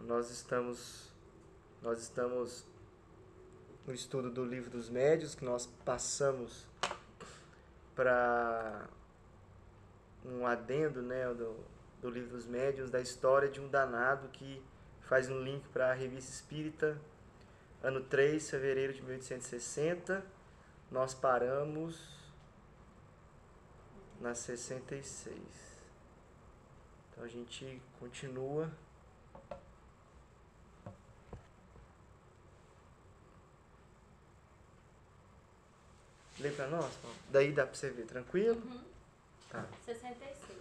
Nós estamos, nós estamos no estudo do Livro dos Médiuns, que nós passamos para um adendo, né, do Livro dos Médiuns, da história de um danado que faz um link para a Revista Espírita, ano 3, fevereiro de 1860. Nós paramos na 66. Então a gente continua. Lê pra nós, Paulo? Daí dá pra você ver, tranquilo? Uhum. Tá. 66.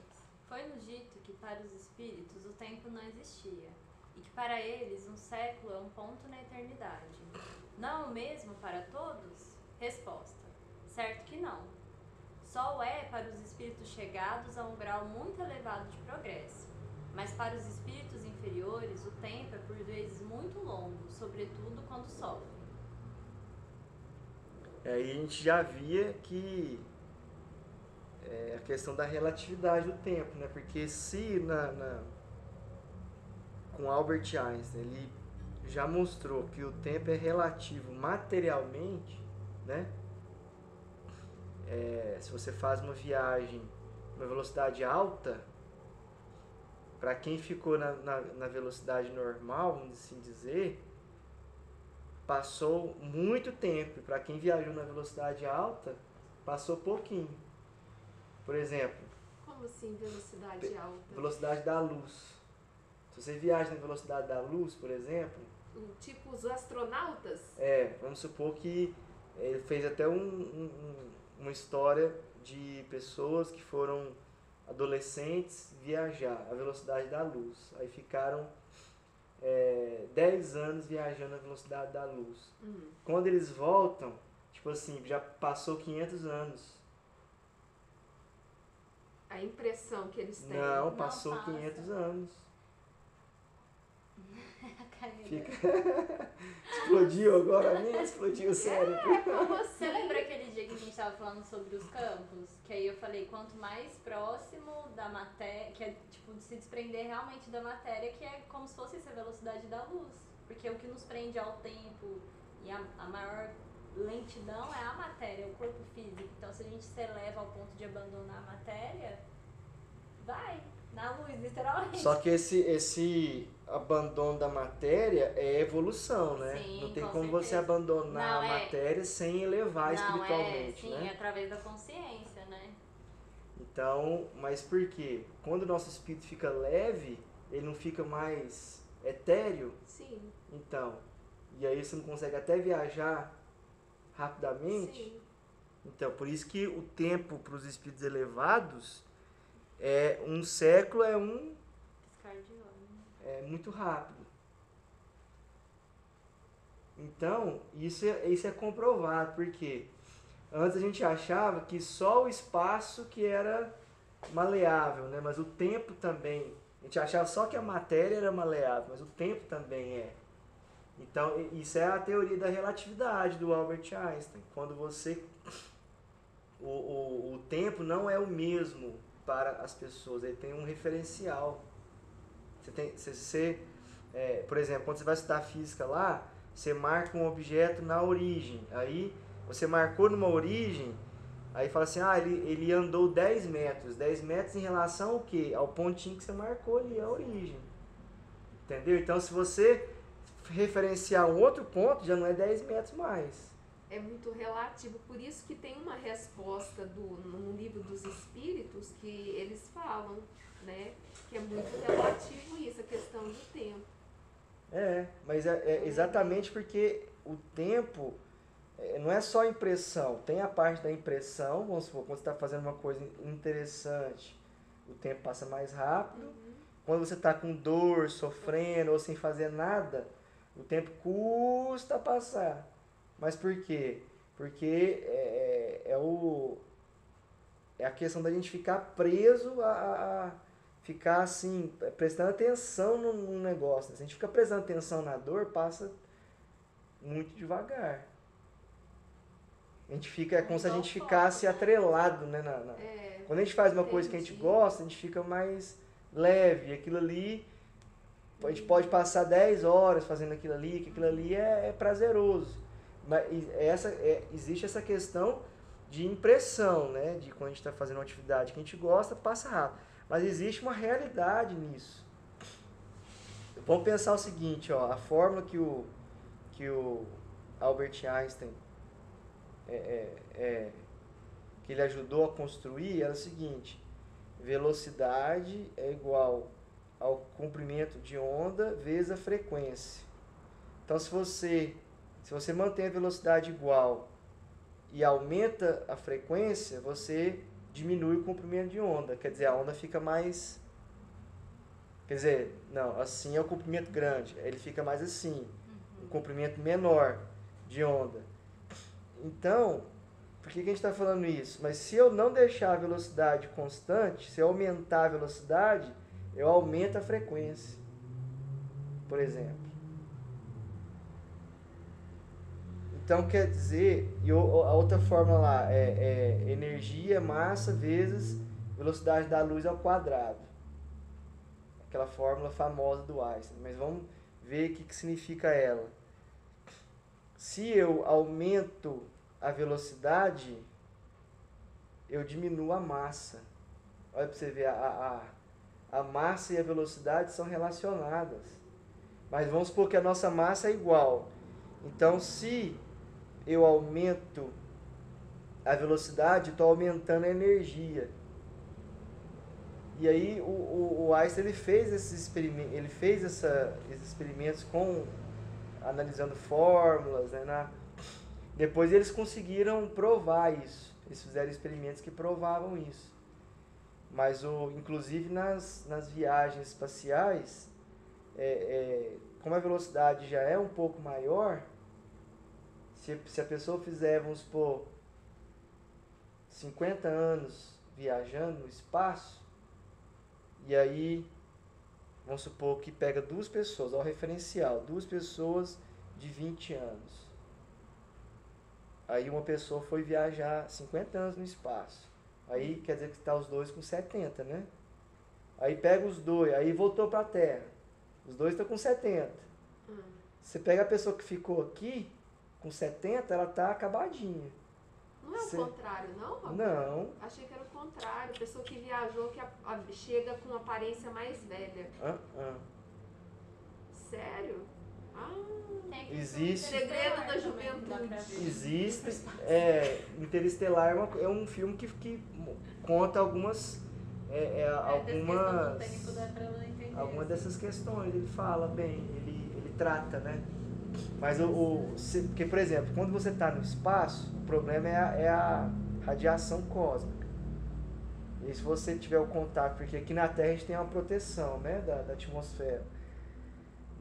Foi-nos dito que para os espíritos o tempo não existia, e que para eles um século é um ponto na eternidade. Não é o mesmo para todos? Resposta: certo que não. Só o é para os espíritos chegados a um grau muito elevado de progresso. Mas para os espíritos inferiores, o tempo é por vezes muito longo, sobretudo quando sofrem. Aí a gente já via que a questão da relatividade do tempo, né? Porque se com Albert Einstein ele já mostrou que o tempo é relativo materialmente, né? Se você faz uma viagem numa velocidade alta, para quem ficou na velocidade normal, vamos assim dizer, passou muito tempo. Para quem viajou na velocidade alta, passou pouquinho. Por exemplo, Como assim, velocidade alta? velocidade da luz. Se você viaja na velocidade da luz, por exemplo, Tipo os astronautas? vamos supor que ele fez até uma história de pessoas que foram adolescentes viajar à velocidade da luz. Aí ficaram 10 anos viajando à velocidade da luz. Quando eles voltam, tipo assim, já passou 500 anos. A impressão que eles têm. Não, passou passa. 500 anos. Fica... Explodiu agora mesmo? Explodiu o cérebro. Como Você assim? lembra aquele dia que a gente estava falando sobre os campos? Que aí eu falei, quanto mais próximo da matéria, que é tipo de se desprender realmente da matéria, que é como se fosse essa velocidade da luz. Porque o que nos prende ao tempo e a maior lentidão é a matéria, o corpo físico. Então se a gente se eleva ao ponto de abandonar a matéria, vai na luz, literalmente. Só que esse abandono da matéria é evolução, né? Sim, não tem com como certeza. você abandonar Não, a matéria sem elevar espiritualmente, sim, né? é através da consciência, né? Então, mas por quê? Quando o nosso espírito fica leve, ele não fica mais etéreo. Sim. Então, e aí você não consegue até viajar rapidamente. Sim. Então, por isso que o tempo para os espíritos elevados um século Piscar de olho. é muito rápido. Então, isso é comprovado, porque antes a gente achava que só o espaço que era maleável, né? Mas o tempo também. A gente achava só que a matéria era maleável, mas o tempo também é. Então, isso é a teoria da relatividade do Albert Einstein. Quando você... O tempo não é o mesmo para as pessoas, ele tem um referencial. Por exemplo, quando você vai estudar física lá, você marca um objeto na origem. Aí você marcou numa origem, aí fala assim, ele andou 10 metros. 10 metros em relação ao quê? Ao pontinho que você marcou ali, a origem. Entendeu? Então, se você referenciar um outro ponto, já não é 10 metros mais. É muito relativo, por isso que tem uma resposta no livro dos espíritos que eles falam, né? Que é muito relativo isso, a questão do tempo. Mas é exatamente porque o tempo não é só impressão, tem a parte da impressão, vamos supor, quando você está fazendo uma coisa interessante, o tempo passa mais rápido. Quando você está com dor, sofrendo ou sem fazer nada, o tempo custa a passar. Mas por quê? Porque é a questão da gente ficar preso a ficar assim, prestando atenção num negócio. Se a gente fica prestando atenção na dor, passa muito devagar. A gente fica, é como se a gente ficasse atrelado, né? Quando a gente faz uma coisa que a gente gosta, a gente fica mais leve. Aquilo ali A gente pode passar 10 horas fazendo aquilo ali, que aquilo ali é prazeroso. Mas existe essa questão de impressão, né? De quando a gente está fazendo uma atividade que a gente gosta, passa rápido. Mas existe uma realidade nisso. Vamos pensar o seguinte, ó, a fórmula que o Albert Einstein que ele ajudou a construir era o seguinte: velocidade é igual ao comprimento de onda vezes a frequência. Então, se você mantém a velocidade igual e aumenta a frequência, você diminui o comprimento de onda. Quer dizer, a onda fica mais... Quer dizer, não, assim é o comprimento grande. Ele fica mais assim, um comprimento menor de onda. Então, por que a gente está falando isso? Mas se eu não deixar a velocidade constante, se eu aumentar a velocidade, eu aumento a frequência, por exemplo. Então, quer dizer, e a outra fórmula lá é energia, massa, vezes velocidade da luz ao quadrado. Aquela fórmula famosa do Einstein. Mas vamos ver o que significa ela. Se eu aumento a velocidade, eu diminuo a massa. Olha para você ver, a massa e a velocidade são relacionadas. Mas vamos supor que a nossa massa é igual. Então, se eu aumento a velocidade, estou aumentando a energia. E aí o Einstein ele fez esses experimentos analisando fórmulas, né? Depois eles conseguiram provar isso. Eles fizeram experimentos que provavam isso. Mas inclusive nas viagens espaciais, como a velocidade já é um pouco maior, se a pessoa fizer, vamos supor, 50 anos viajando no espaço, e aí, vamos supor que pega duas pessoas, ao referencial, duas pessoas de 20 anos. Aí uma pessoa foi viajar 50 anos no espaço. Aí quer dizer que está os dois com 70, né? Aí pega os dois, aí voltou para a Terra. Os dois estão com 70. Você pega a pessoa que ficou aqui, com 70, ela está acabadinha. Não é o contrário, não, Roberto? Não. Achei que era o contrário. A pessoa que viajou, que chega com aparência mais velha. Sério? Existe. Segredo da juventude. Existe. Interestelar é um filme que conta algumas algumas dessas questões. Ele fala bem, ele trata, né? Mas porque, por exemplo, quando você está no espaço, o problema é a radiação cósmica. E se você tiver o contato, porque aqui na Terra a gente tem uma proteção, né, da atmosfera.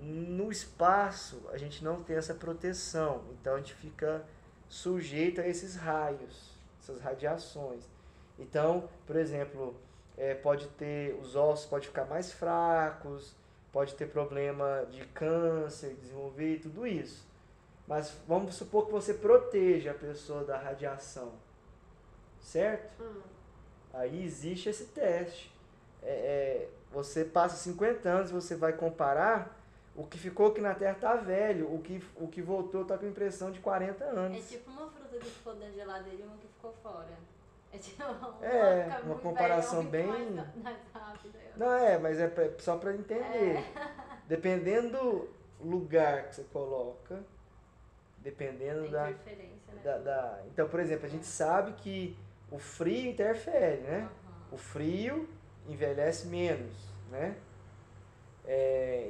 No espaço a gente não tem essa proteção, então a gente fica sujeito a esses raios, essas radiações. Então, por exemplo, os ossos podem ficar mais fracos, pode ter problema de câncer, desenvolver tudo isso. Mas vamos supor que você proteja a pessoa da radiação, certo? Aí existe esse teste. Você passa 50 anos e você vai comparar, o que ficou aqui na Terra está velho, o que voltou está com impressão de 40 anos. É tipo uma fruta que ficou dentro da geladeira e uma que ficou fora. É tipo uma comparação bem... mais rápida. Não, mas é só para entender. Dependendo do lugar que você coloca, dependendo da interferência, né? Então, por exemplo, a gente sabe que o frio interfere, né? O frio envelhece menos, né?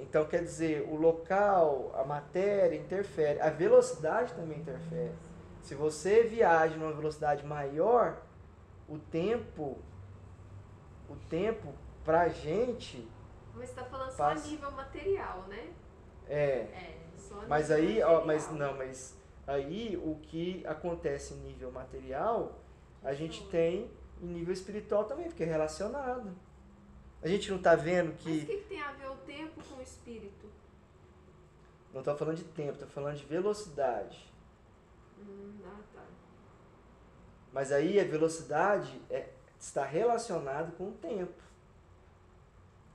Então, quer dizer, o local, a matéria interfere. A velocidade também interfere. Se você viaja numa velocidade maior, o tempo pra gente... Mas você está falando só a nível material, né? Mas aí, mas aí o que acontece em nível material, a gente tem em nível espiritual também, porque é relacionado. A gente não está vendo que... Mas o que tem a ver o tempo com o espírito? Não estou falando de tempo, estou falando de velocidade. Tá. Mas aí a velocidade está relacionada com o tempo.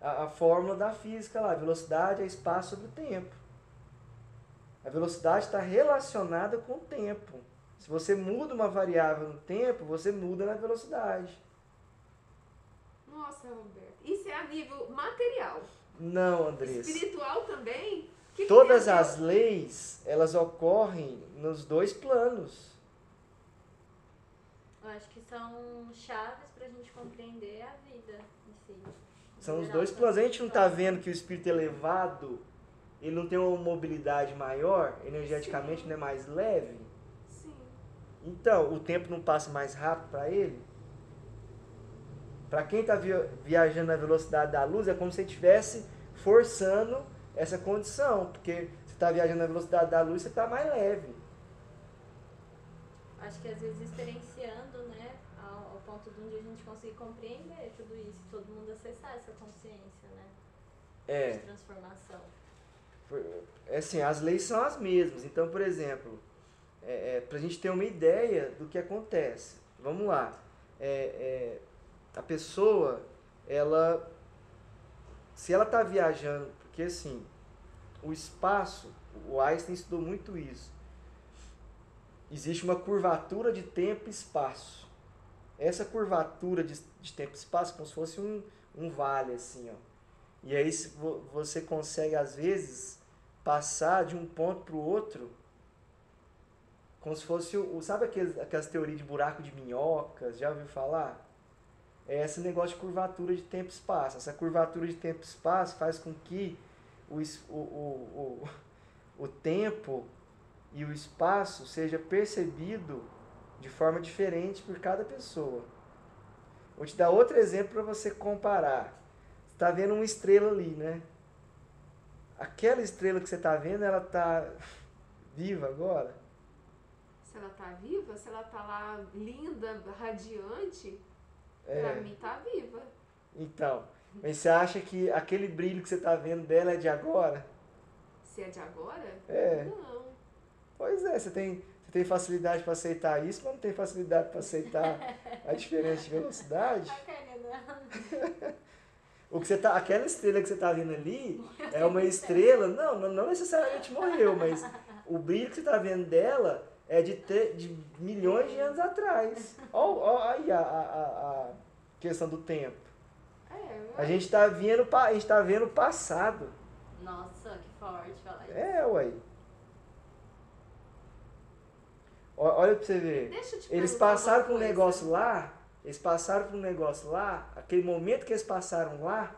a fórmula da física lá, velocidade é espaço sobre o tempo. A velocidade está relacionada com o tempo. Se você muda uma variável no tempo, você muda na velocidade. Nossa, Roberto. Isso é a nível material. Não, Andressa. Espiritual também? Todas as leis, elas ocorrem nos dois planos. Eu acho que são chaves pra gente compreender a vida em si. São os dois planos. A gente não está vendo que o espírito elevado, ele não tem uma mobilidade maior, energeticamente Sim. não é mais leve? Sim. Então, o tempo não passa mais rápido para ele? Para quem está viajando na velocidade da luz, é como se ele estivesse forçando essa condição, porque você está viajando na velocidade da luz, você está mais leve. Acho que às vezes experienciando, né, ao ponto de um dia a gente conseguir compreender tudo isso, todo mundo acessar essa consciência, né, de transformação. Assim, as leis são as mesmas. Então, por exemplo, para a gente ter uma ideia do que acontece. Vamos lá. A pessoa, se ela está viajando, porque assim, o espaço, o Einstein estudou muito isso. Existe uma curvatura de tempo e espaço. Essa curvatura de tempo e espaço é como se fosse um vale, assim, ó. E aí você consegue, às vezes, passar de um ponto para o outro, como se fosse, sabe aquelas teorias de buraco de minhocas, já ouviu falar? É esse negócio de curvatura de tempo e espaço. Essa curvatura de tempo e espaço faz com que o tempo e o espaço seja percebido de forma diferente por cada pessoa. Vou te dar outro exemplo para você comparar. Você está vendo uma estrela ali, né? Aquela estrela que você está vendo, ela está viva agora? Se ela está viva, se ela está lá linda, radiante, para mim está viva. Então, mas você acha que aquele brilho que você está vendo dela é de agora? Se é de agora? Não. Pois é, você tem facilidade para aceitar isso, mas não tem facilidade para aceitar a diferença de velocidade. Aquela estrela que você está vendo ali é uma estrela, não necessariamente morreu, mas o brilho que você está vendo dela é de milhões de anos atrás. Olha aí a questão do tempo. A gente está vendo o passado. Nossa, que forte falar isso. Ué. Olha pra você ver. Eles passaram por um negócio lá, aquele momento que eles passaram lá,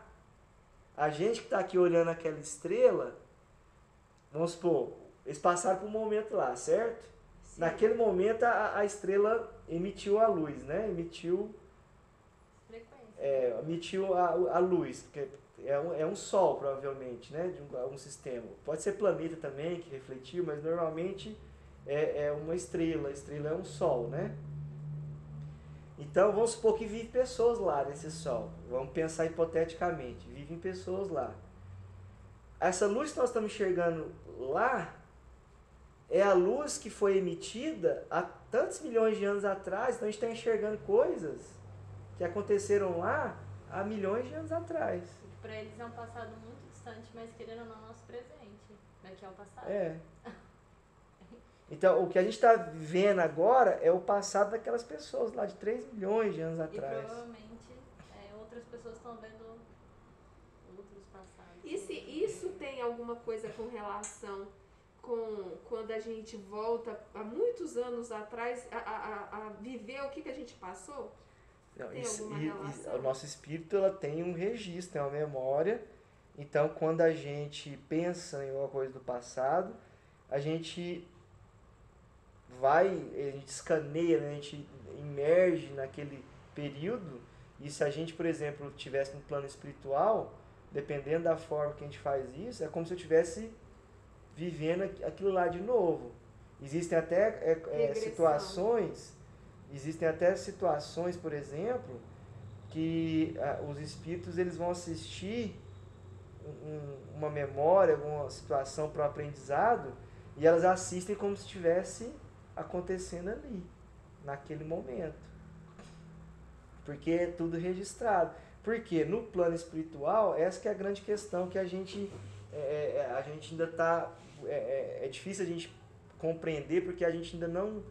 a gente que está aqui olhando aquela estrela, vamos supor, eles passaram por um momento lá, certo? Sim. Naquele momento a estrela emitiu a luz, né? Emitiu a luz, porque é um sol, provavelmente, né? De um sistema. Pode ser planeta também que refletiu, mas normalmente é uma estrela. A estrela é um sol, né? Então, vamos supor que vivem pessoas lá nesse sol. Vamos pensar hipoteticamente. Vivem pessoas lá. Essa luz que nós estamos enxergando lá é a luz que foi emitida há tantos milhões de anos atrás. Então, a gente está enxergando coisas que aconteceram lá há milhões de anos atrás. Para eles é um passado muito distante, mas querendo ou não, nosso presente. Daqui é o passado. Então, o que a gente está vendo agora é o passado daquelas pessoas lá de 3 milhões de anos atrás. E provavelmente outras pessoas estão vendo outros passados. E se isso tem alguma coisa com relação com quando a gente volta há muitos anos atrás a viver o que a gente passou? Não, tem alguma relação? O nosso espírito ela tem um registro, tem uma memória. Então, quando a gente pensa em alguma coisa do passado, a gente escaneia, né? A gente imerge naquele período. E se a gente, por exemplo, estivesse no plano espiritual, dependendo da forma que a gente faz isso, é como se eu estivesse vivendo aquilo lá de novo. Existem até situações, por exemplo, que os espíritos eles vão assistir uma memória, alguma situação para o aprendizado, e elas assistem como se estivesse acontecendo ali, naquele momento. Porque é tudo registrado. Porque no plano espiritual, essa que é a grande questão que a gente ainda está... É difícil a gente compreender porque a gente ainda não...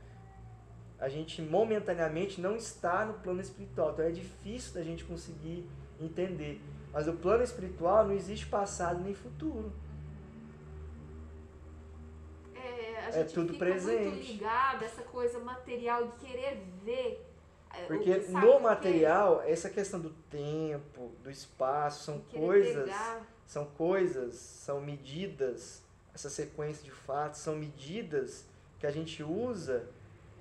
A gente momentaneamente não está no plano espiritual. Então é difícil da gente conseguir entender. Mas o plano espiritual não existe passado nem futuro. A gente tudo fica presente. muito ligado a essa coisa material de querer ver. Porque no material, essa questão do tempo, do espaço, são medidas, essa sequência de fatos, são medidas que a gente usa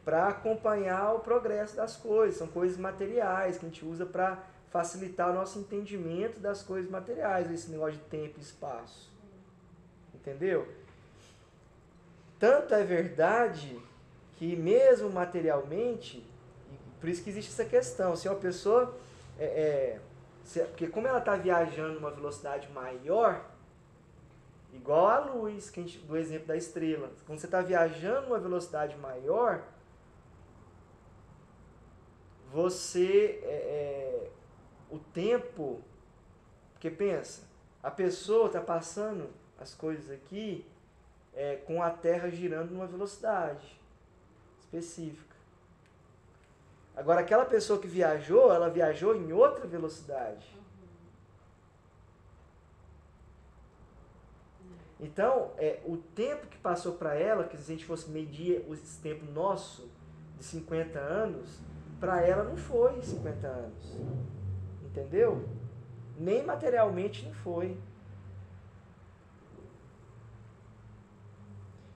para acompanhar o progresso das coisas, são coisas materiais que a gente usa para facilitar o nosso entendimento das coisas materiais, esse negócio de tempo e espaço. Entendeu? Tanto é verdade que mesmo materialmente, por isso que existe essa questão, se uma pessoa, porque como ela está viajando numa velocidade maior, igual a luz, do exemplo da estrela, quando você está viajando numa velocidade maior, o tempo, porque pensa, a pessoa está passando as coisas aqui com a Terra girando numa velocidade específica. Agora, aquela pessoa que viajou, ela viajou em outra velocidade. Então, o tempo que passou para ela, que se a gente fosse medir esse tempo nosso, de 50 anos, para ela não foi 50 anos. Entendeu? Nem materialmente não foi.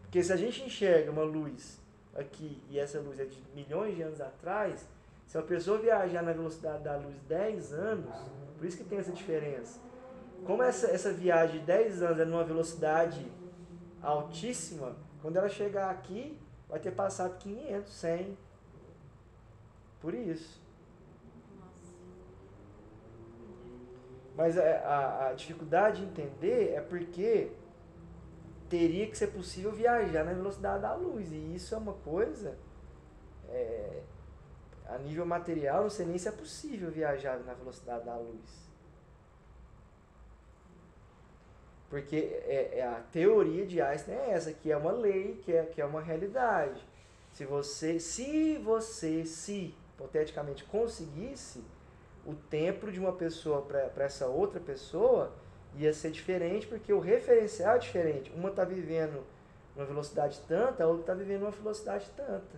Porque se a gente enxerga uma luz aqui, e essa luz é de milhões de anos atrás, se uma pessoa viajar na velocidade da luz 10 anos, por isso que tem essa diferença. Como essa viagem de 10 anos é numa velocidade altíssima, quando ela chegar aqui, vai ter passado 500, 100. Por isso. Mas a dificuldade de entender é porque teria que ser possível viajar na velocidade da luz. E isso é uma coisa... a nível material, não sei nem se é possível viajar na velocidade da luz. Porque a teoria de Einstein é essa, que é uma lei, que é uma realidade. Se hipoteticamente conseguisse, o tempo de uma pessoa para essa outra pessoa ia ser diferente, porque o referencial é diferente. Uma está vivendo numa velocidade tanta, a outra está vivendo numa velocidade tanta.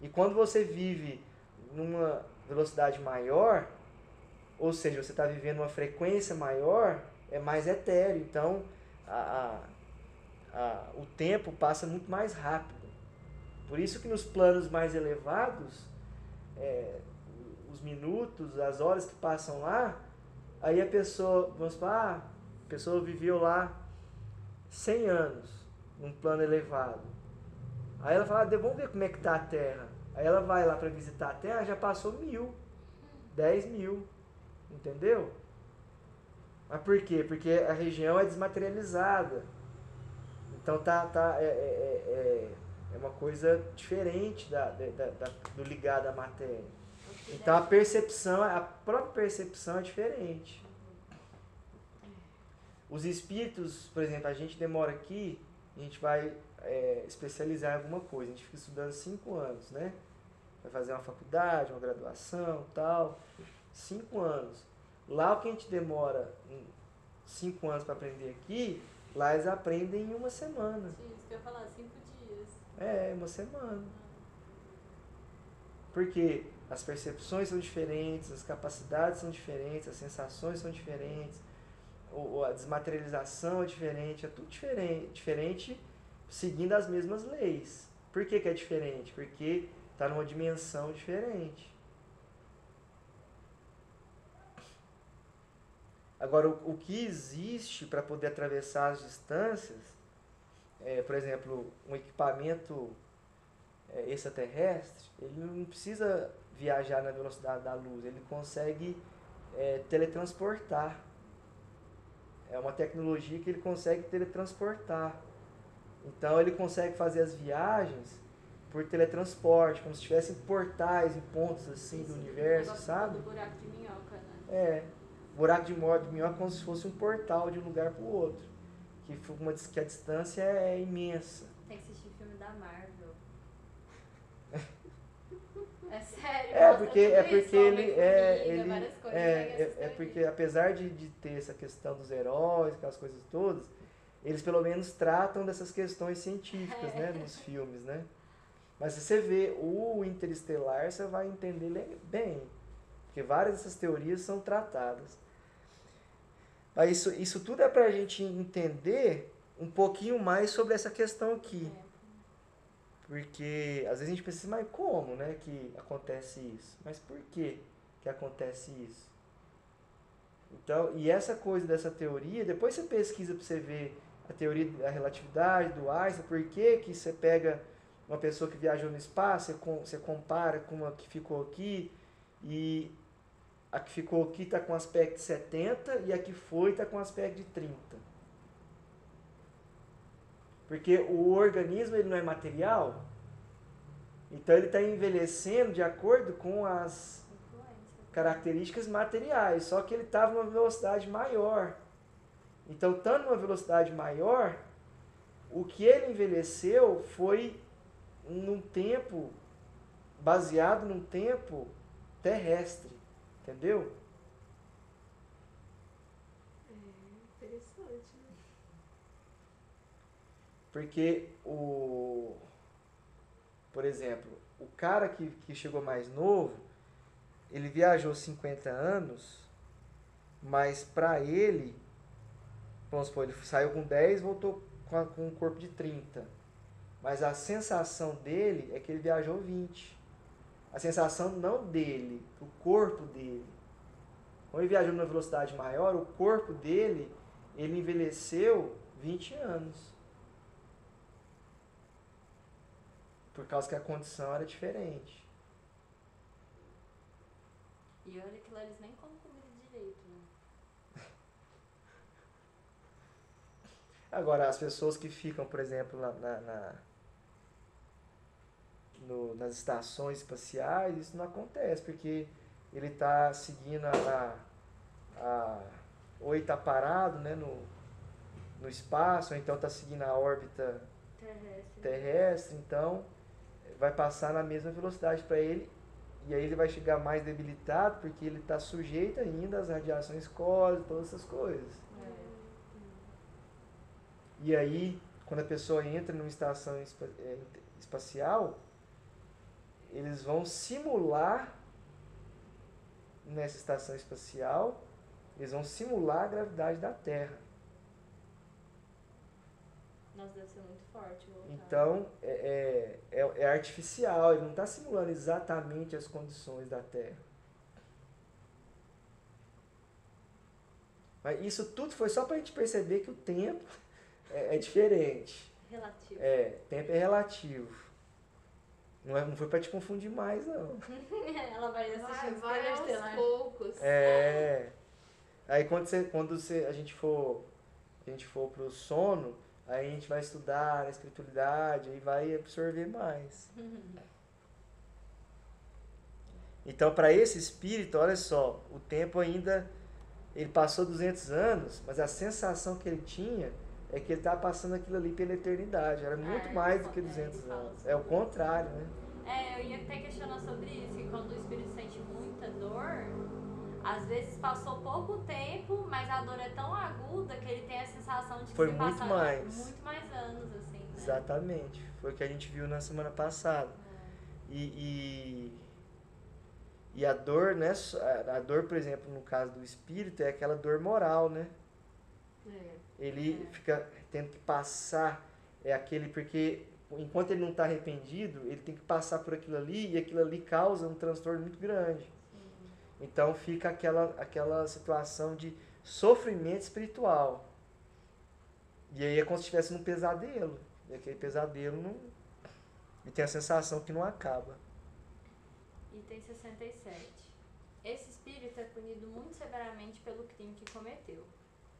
E quando você vive numa velocidade maior, ou seja, você está vivendo uma frequência maior, é mais etéreo. Então, o tempo passa muito mais rápido. Por isso que nos planos mais elevados, os minutos, as horas que passam lá, aí a pessoa, vamos falar, a pessoa viveu lá 100 anos, num plano elevado. Aí ela fala, vamos ver como é que está a Terra. Aí ela vai lá para visitar a Terra, já passou 1000, 10.000, entendeu? Mas por quê? Porque a região é desmaterializada. Então é uma coisa diferente do ligado à matéria. Então a própria percepção é diferente. Os espíritos, por exemplo, a gente demora aqui, a gente vai especializar em alguma coisa. A gente fica estudando 5 anos, né? Vai fazer uma faculdade, uma graduação, tal. 5 anos. Lá o que a gente demora 5 anos para aprender aqui, lá eles aprendem em uma semana. Sim, isso que eu ia falar, 5 dias. Uma semana. Porque as percepções são diferentes, as capacidades são diferentes, as sensações são diferentes, a desmaterialização é diferente, é tudo diferente seguindo as mesmas leis. Por que é diferente? Porque está numa dimensão diferente. Agora, o que existe para poder atravessar as distâncias, por exemplo, um equipamento extraterrestre, ele não precisa viajar na velocidade da luz, ele consegue teletransportar. É uma tecnologia que ele consegue teletransportar. Então, ele consegue fazer as viagens por teletransporte, como se tivessem portais em pontos assim do universo, sabe? Do buraco de minhoca, né? Buraco de minhoca é como se fosse um portal de um lugar para o outro. Que a distância é imensa. Tem que assistir filme da Marvel. É sério, Porque porque apesar de ter essa questão dos heróis, aquelas coisas todas, eles pelo menos tratam dessas questões científicas, né, nos filmes, né? Mas se você vê o Interestelar, você vai entender bem, porque várias dessas teorias são tratadas. Mas isso tudo é para a gente entender um pouquinho mais sobre essa questão aqui. Porque às vezes a gente pensa, mas como, né, que acontece isso? Mas por que acontece isso? Então, e essa coisa dessa teoria, depois você pesquisa para você ver a teoria da relatividade, do Einstein, por que você pega uma pessoa que viajou no espaço, você compara com uma que ficou aqui, e a que ficou aqui está com aspecto de 70 e a que foi está com aspecto de 30. Porque o organismo ele não é material, então ele está envelhecendo de acordo com as características materiais, só que ele estava numa velocidade maior. Então, estando numa velocidade maior, o que ele envelheceu foi baseado num tempo terrestre, entendeu? Interessante, né? Porque por exemplo, o cara que chegou mais novo, ele viajou 50 anos, mas para ele, vamos supor, ele saiu com 10, voltou com um corpo de 30. Mas a sensação dele é que ele viajou 20. A sensação não dele, o corpo dele. Quando ele viajou numa velocidade maior, o corpo dele, ele envelheceu 20 anos. Por causa que a condição era diferente. E olha que lá eles nem comem comida direito, né? Agora, as pessoas que ficam, por exemplo, nas estações espaciais, isso não acontece, porque ele está seguindo ou ele está parado, né, no espaço, ou então está seguindo a órbita terrestre, então vai passar na mesma velocidade para ele, e aí ele vai chegar mais debilitado, porque ele está sujeito ainda às radiações cósmicas, todas essas coisas. E aí, quando a pessoa entra numa estação espacial, eles vão simular, nessa estação espacial, eles vão simular a gravidade da Terra. Nossa, deve ser muito forte voltar. Então, é artificial, ele não está simulando exatamente as condições da Terra. Mas isso tudo foi só para a gente perceber que o tempo é diferente. Relativo. Tempo é relativo. Não foi para te confundir mais, não. Ela vai assistir aos poucos. Aí quando a gente for pro sono, aí a gente vai estudar a espiritualidade e vai absorver mais. Então, para esse espírito, olha só, o tempo ainda, ele passou 200 anos, mas a sensação que ele tinha é que ele estava passando aquilo ali pela eternidade. Era muito mais do que 200 anos. É o contrário, né? Eu ia até questionar sobre isso, que quando o espírito sente muita dor, às vezes passou pouco tempo, mas a dor é tão aguda que ele tem a sensação de que foi se muito passaram mais. muito mais anos, assim, né? Exatamente. Foi o que a gente viu na semana passada. E a dor, né? A dor, por exemplo, no caso do espírito, é aquela dor moral, né? Ele fica tendo que passar, porque enquanto ele não está arrependido, ele tem que passar por aquilo ali, e aquilo ali causa um transtorno muito grande. Então fica aquela situação de sofrimento espiritual. E aí é como se estivesse num pesadelo. E aquele pesadelo e tem a sensação que não acaba. Item 67. Esse espírito é punido muito severamente pelo crime que cometeu.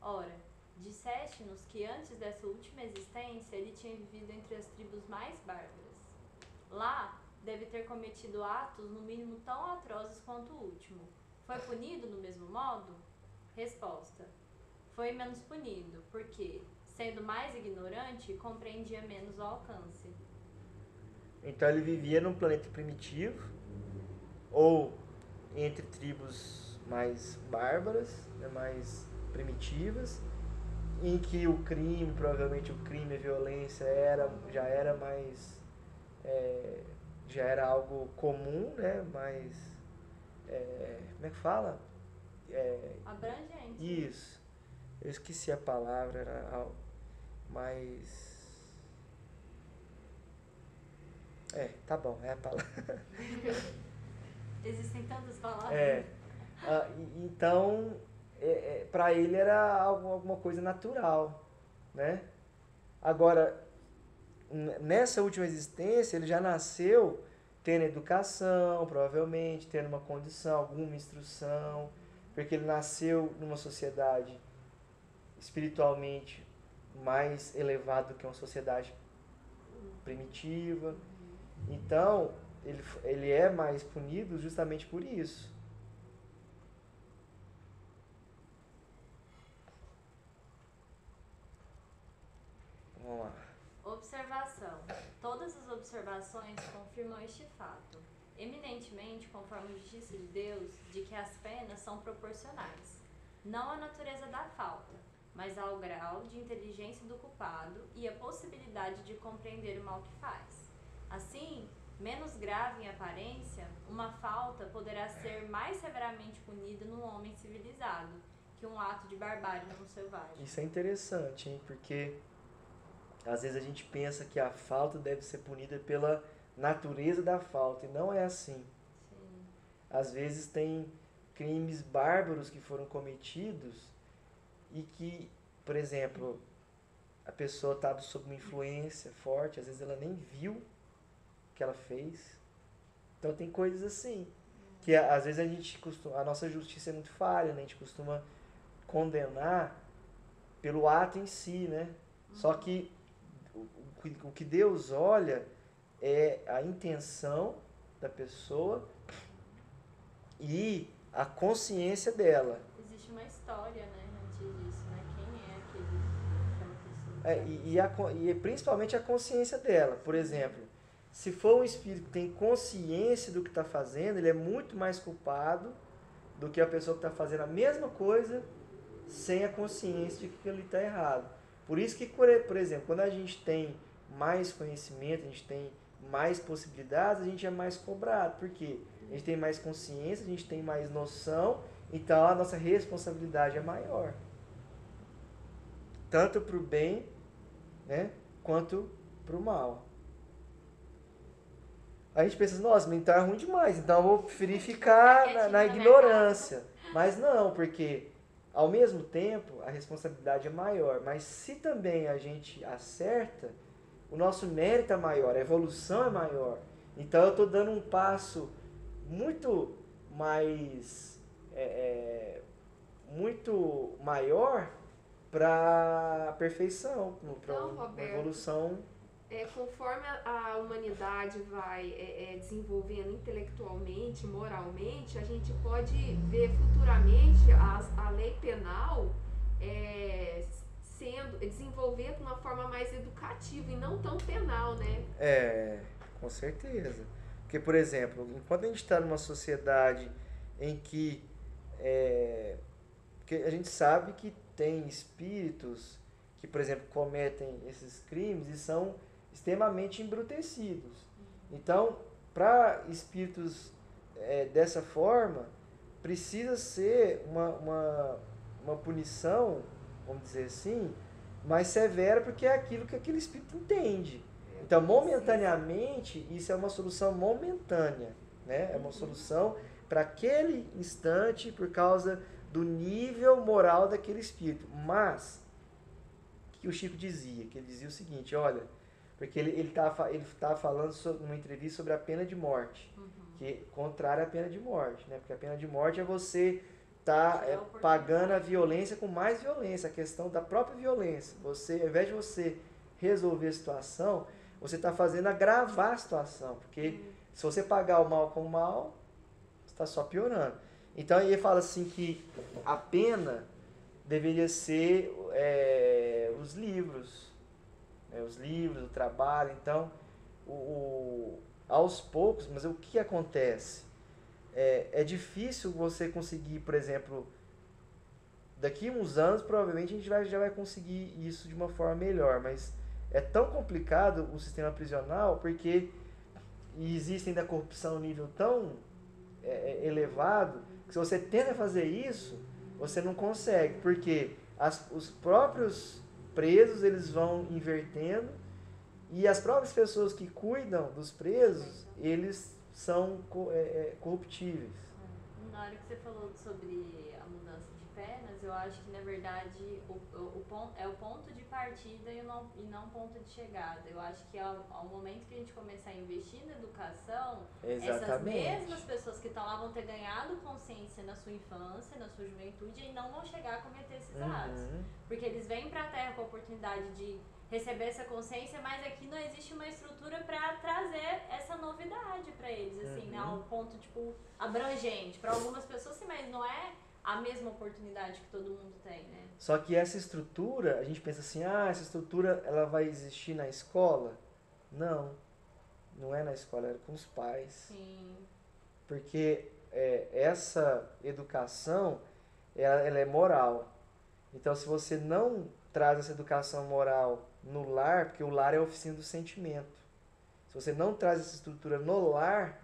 Ora, disseste-nos que antes dessa última existência ele tinha vivido entre as tribos mais bárbaras. Lá deve ter cometido atos no mínimo tão atrozes quanto o último. Foi punido do mesmo modo? Resposta: foi menos punido, porque, sendo mais ignorante, compreendia menos o alcance. Então ele vivia num planeta primitivo, ou entre tribos mais bárbaras, né, mais primitivas, em que o crime, provavelmente o crime, a violência já era mais, já era algo comum, né, mais, como é que fala? Abrangente. Isso, eu esqueci a palavra, era algo mais... tá bom, é a palavra. Existem tantas palavras. Então, para ele era alguma coisa natural, né? Agora, nessa última existência, ele já nasceu tendo educação, provavelmente, tendo uma condição, alguma instrução, porque ele nasceu numa sociedade espiritualmente mais elevada do que uma sociedade primitiva. Então, ele é mais punido justamente por isso. Vamos lá. Observação. Todas as observações confirmam este fato, eminentemente conforme a justiça de Deus, de que as penas são proporcionais, não à natureza da falta, mas ao grau de inteligência do culpado e à possibilidade de compreender o mal que faz. Assim, menos grave em aparência, uma falta poderá ser mais severamente punida num homem civilizado que um ato de barbárie num selvagem. Isso é interessante, hein? Porque às vezes a gente pensa que a falta deve ser punida pela natureza da falta, e não é assim. Sim. Às vezes tem crimes bárbaros que foram cometidos e que, por exemplo, a pessoa estava sob uma influência forte, às vezes ela nem viu o que ela fez. Então tem coisas assim, que às vezes a nossa justiça é muito falha, né? A gente costuma condenar pelo ato em si, né? Só que o que Deus olha é a intenção da pessoa e a consciência dela. Existe uma história, né, antes disso, né? Quem é aquela pessoa? E principalmente a consciência dela. Por exemplo, se for um espírito que tem consciência do que está fazendo, ele é muito mais culpado do que a pessoa que está fazendo a mesma coisa sem a consciência de que ele está errado. Por isso que, por exemplo, quando a gente tem mais conhecimento, a gente tem mais possibilidades, a gente é mais cobrado. Por quê? A gente tem mais consciência, a gente tem mais noção, então a nossa responsabilidade é maior. Tanto para o bem, né, quanto para o mal. A gente pensa, nossa, então é ruim demais, então eu vou preferir ficar na ignorância. Mas não, porque ao mesmo tempo a responsabilidade é maior. Mas se também a gente acerta, o nosso mérito é maior, a evolução é maior. Então eu estou dando um passo muito mais, muito maior para a perfeição, para uma evolução. Conforme a humanidade vai desenvolvendo intelectualmente, moralmente, a gente pode ver futuramente a lei penal desenvolver de uma forma mais educativa e não tão penal, né? Com certeza. Porque, por exemplo, enquanto a gente está numa sociedade em que porque a gente sabe que tem espíritos que, por exemplo, cometem esses crimes e são extremamente embrutecidos. Então, para espíritos dessa forma, precisa ser uma punição, vamos dizer assim, mais severa, porque é aquilo que aquele espírito entende. Então, momentaneamente, isso é uma solução momentânea, né? É uma solução para aquele instante, por causa do nível moral daquele espírito. Mas, o que o Chico dizia? Que ele dizia o seguinte, olha, porque ele tava falando numa entrevista sobre a pena de morte, que é contrária à pena de morte, né? Porque a pena de morte é você pagando a violência com mais violência, a questão da própria violência. Você, ao invés de você resolver a situação, você está fazendo agravar a situação, porque se você pagar o mal com o mal, você está só piorando. Então ele fala assim que a pena deveria ser os livros, né? Os livros, o trabalho. Então, aos poucos, mas o que acontece? É difícil você conseguir, por exemplo, daqui a uns anos, provavelmente a gente já vai conseguir isso de uma forma melhor, mas é tão complicado o sistema prisional porque existe ainda corrupção em nível tão elevado que se você tenta fazer isso, você não consegue, porque os próprios presos eles vão invertendo e as próprias pessoas que cuidam dos presos, eles são corruptíveis. Na hora que você falou sobre a mudança de penas, eu acho que na verdade é o ponto de partida e não o ponto de chegada. Eu acho que ao momento que a gente começar a investir na educação, essas mesmas pessoas que estão lá vão ter ganhado consciência na sua infância, na sua juventude e não vão chegar a cometer esses atos. Porque eles vêm para a Terra com a oportunidade de receber essa consciência, mas aqui não existe uma estrutura para trazer essa novidade para eles, assim, né? Um ponto, tipo, abrangente. Para algumas pessoas, sim, mas não é a mesma oportunidade que todo mundo tem, né? Só que essa estrutura, a gente pensa assim, essa estrutura ela vai existir na escola? Não, não é na escola, é com os pais. Sim. Porque essa educação, ela é moral. Então, se você não traz essa educação moral no lar, porque o lar é a oficina do sentimento. Se você não traz essa estrutura no lar,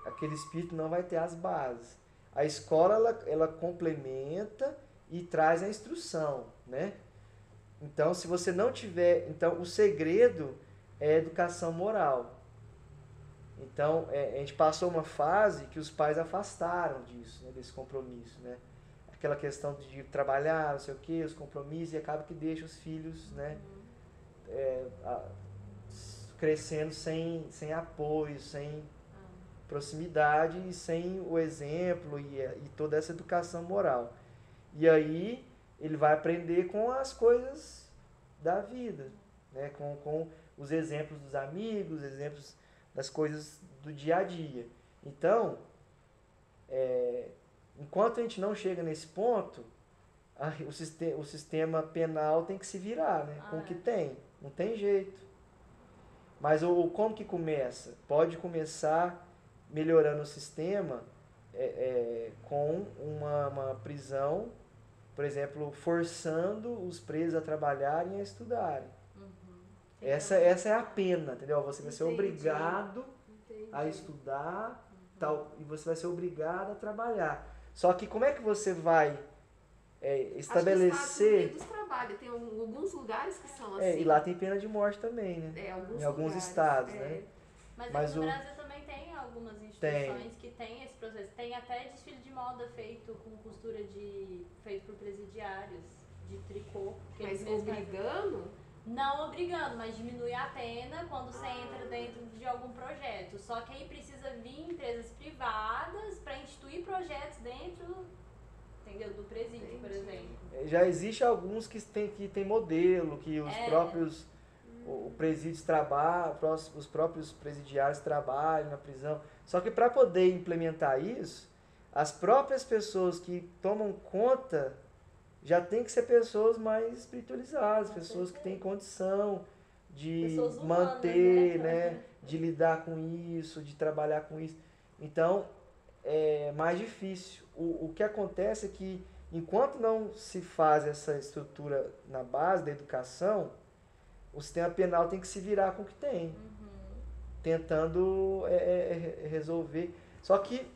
aquele espírito não vai ter as bases. A escola, ela complementa e traz a instrução, né? Então, se você não tiver... Então, o segredo é a educação moral. Então, a gente passou uma fase que os pais afastaram disso, né, desse compromisso, né? Aquela questão de trabalhar, não sei o quê, os compromissos, e acaba que deixa os filhos, né, crescendo sem apoio, sem proximidade e sem o exemplo e toda essa educação moral. E aí ele vai aprender com as coisas da vida, né, com os exemplos dos amigos, exemplos das coisas do dia a dia. Então, enquanto a gente não chega nesse ponto, o sistema penal tem que se virar, né, com o que tem. Não tem jeito. Mas como que começa? Pode começar melhorando o sistema com uma prisão, por exemplo, forçando os presos a trabalharem e a estudarem. Essa é a pena, entendeu? Você vai ser obrigado a estudar e você vai ser obrigado a trabalhar. Só que como é que você vai estabelecer... Acho que os Estados Unidos trabalham, tem alguns lugares que são assim. E lá tem pena de morte também, né? Em alguns lugares, estados, né? Mas no Brasil também tem algumas instituições que tem esse processo. Tem até desfile de moda feito com costura feito por presidiários, de tricô. Mas obrigando? Não obrigando, mas diminui a pena quando você entra dentro de algum projeto. Só que aí precisa vir empresas privadas para instituir projetos dentro, entendeu, do presídio, por exemplo. Já existe alguns que tem modelo, que os próprios o presídio trabalham, os próprios presidiários trabalham na prisão. Só que para poder implementar isso, as próprias pessoas que tomam conta já tem que ser pessoas mais espiritualizadas, pessoas que têm condição de manter, né, de lidar com isso, de trabalhar com isso. Então, é mais difícil. O que acontece é que, enquanto não se faz essa estrutura na base da educação, o sistema penal tem que se virar com o que tem, tentando resolver. Só que,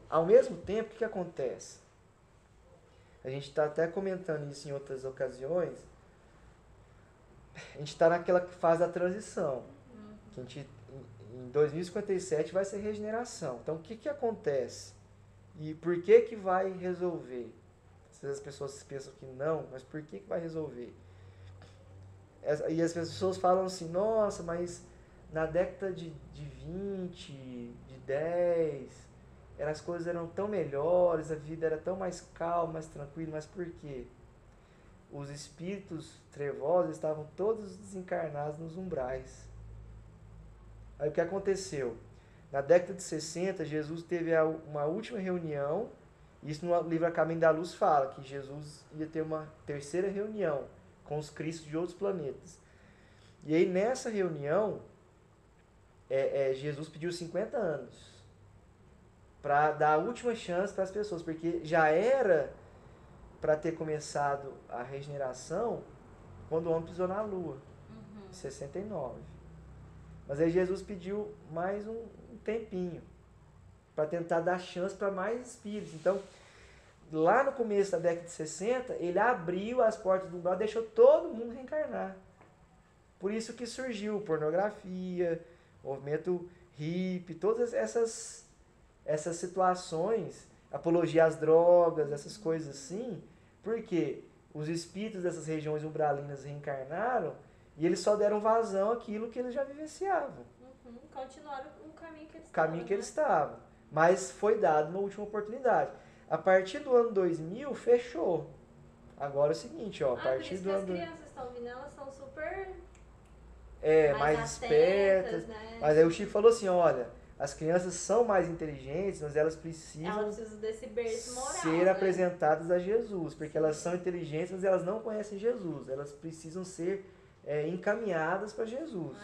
ao mesmo tempo, o que acontece? A gente está até comentando isso em outras ocasiões. A gente está naquela fase da transição. Que em 2057 vai ser regeneração. Então, o que acontece? E por que vai resolver? As pessoas pensam que não, mas por que vai resolver? E as pessoas falam assim, nossa, mas na década de 20, de 10... as coisas eram tão melhores, a vida era tão mais calma, mais tranquila, mas por quê? Os espíritos trevosos estavam todos desencarnados nos umbrais. Aí o que aconteceu? Na década de 60, Jesus teve uma última reunião, isso no livro A Caminho da Luz fala, que Jesus ia ter uma terceira reunião com os cristos de outros planetas. E aí nessa reunião, Jesus pediu 50 anos para dar a última chance para as pessoas, porque já era para ter começado a regeneração quando o homem pisou na Lua, em 69. Mas aí Jesus pediu mais um tempinho para tentar dar chance para mais espíritos. Então, lá no começo da década de 60, ele abriu as portas do umbral e deixou todo mundo reencarnar. Por isso que surgiu pornografia, movimento hippie, todas essas situações, apologia às drogas, essas coisas assim, porque os espíritos dessas regiões umbralinas reencarnaram e eles só deram vazão àquilo que eles já vivenciavam. Continuaram o caminho que eles estavam. Mas foi dado uma última oportunidade. A partir do ano 2000, fechou. Agora é o seguinte, ó, a partir do ano... as crianças estão vindo, elas são super... mais espertas. Né? Mas aí o Chico falou assim, olha, as crianças são mais inteligentes, mas elas precisam desse berço moral, ser apresentadas a Jesus, porque elas são inteligentes, mas elas não conhecem Jesus. Elas precisam ser encaminhadas para Jesus.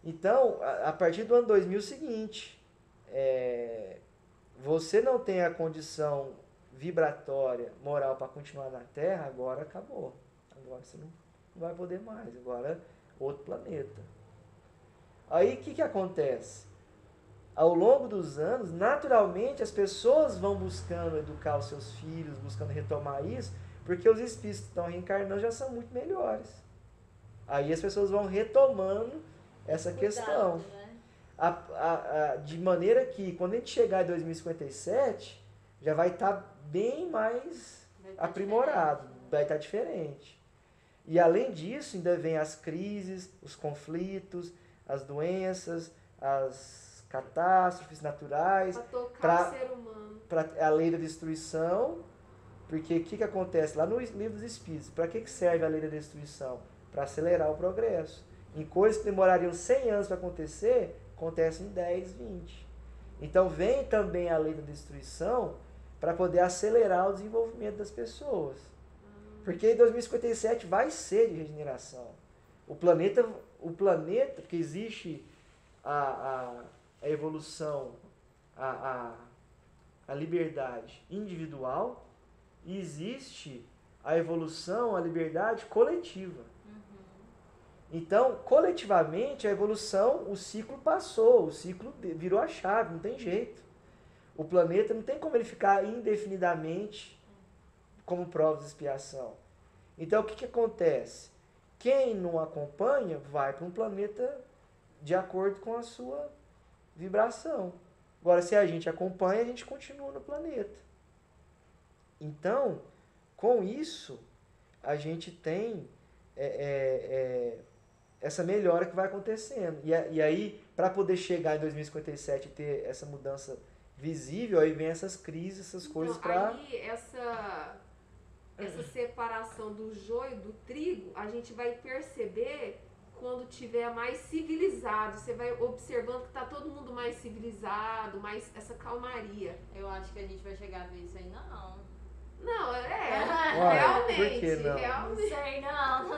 Então, a partir do ano 2000 é o seguinte, você não tem a condição vibratória, moral para continuar na Terra, agora acabou. Agora você não vai poder mais, agora outro planeta. Aí o que acontece? Ao longo dos anos, naturalmente as pessoas vão buscando educar os seus filhos, buscando retomar isso, porque os espíritos que estão reencarnando já são muito melhores. Aí as pessoas vão retomando essa questão. Né? De maneira que quando a gente chegar em 2057, já vai estar bem mais aprimorado, vai estar diferente. E além disso, ainda vem as crises, os conflitos, as doenças, as catástrofes naturais, para o ser humano, para a lei da destruição, porque o que acontece lá no livro dos Espíritos? Para que serve a lei da destruição? Para acelerar o progresso. Em coisas que demorariam 100 anos para acontecer, acontecem em 10, 20. Então vem também a lei da destruição para poder acelerar o desenvolvimento das pessoas. Porque em 2057 vai ser de regeneração. O planeta, porque existe a evolução, a liberdade individual, e existe a evolução, a liberdade coletiva. Então, coletivamente, a evolução, o ciclo passou, o ciclo virou a chave, não tem jeito. O planeta não tem como ele ficar indefinidamente como prova de expiação. Então, o que acontece? Quem não acompanha vai para um planeta de acordo com a sua vibração. Agora, se a gente acompanha, a gente continua no planeta. Então, com isso, a gente tem essa melhora que vai acontecendo. E aí, para poder chegar em 2057 e ter essa mudança visível, aí vem essas crises, essas coisas para... Aí, essa separação do joio do trigo, a gente vai perceber quando tiver mais civilizado. Você vai observando que está todo mundo mais civilizado, mais essa calmaria. Eu acho que a gente vai chegar a ver isso aí, não. Não, Uai, realmente. por que não? Realmente. Não sei, não.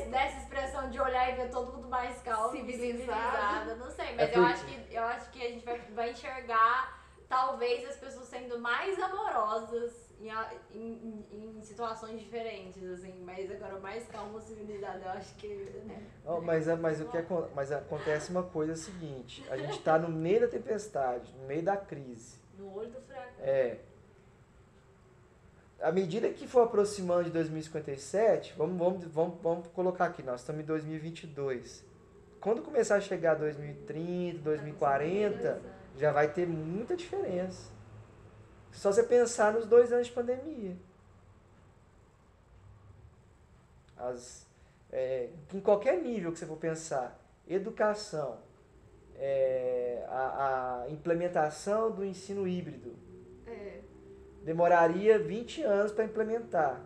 Dessa expressão de olhar e ver todo mundo mais calmo, civilizado, não sei. Mas eu acho que a gente vai enxergar, talvez, as pessoas sendo mais amorosas em situações diferentes, assim. Mas agora, mais calmo, civilizado, eu acho que... Né? Oh, mas acontece uma coisa seguinte, a gente está no meio da tempestade, no meio da crise. No olho do furacão. À medida que for aproximando de 2057, vamos colocar aqui, nós estamos em 2022. Quando começar a chegar 2030, 2040, já vai ter muita diferença. Só você pensar nos 2 anos de pandemia. Em qualquer nível que você for pensar, educação, a implementação do ensino híbrido, demoraria 20 anos para implementar.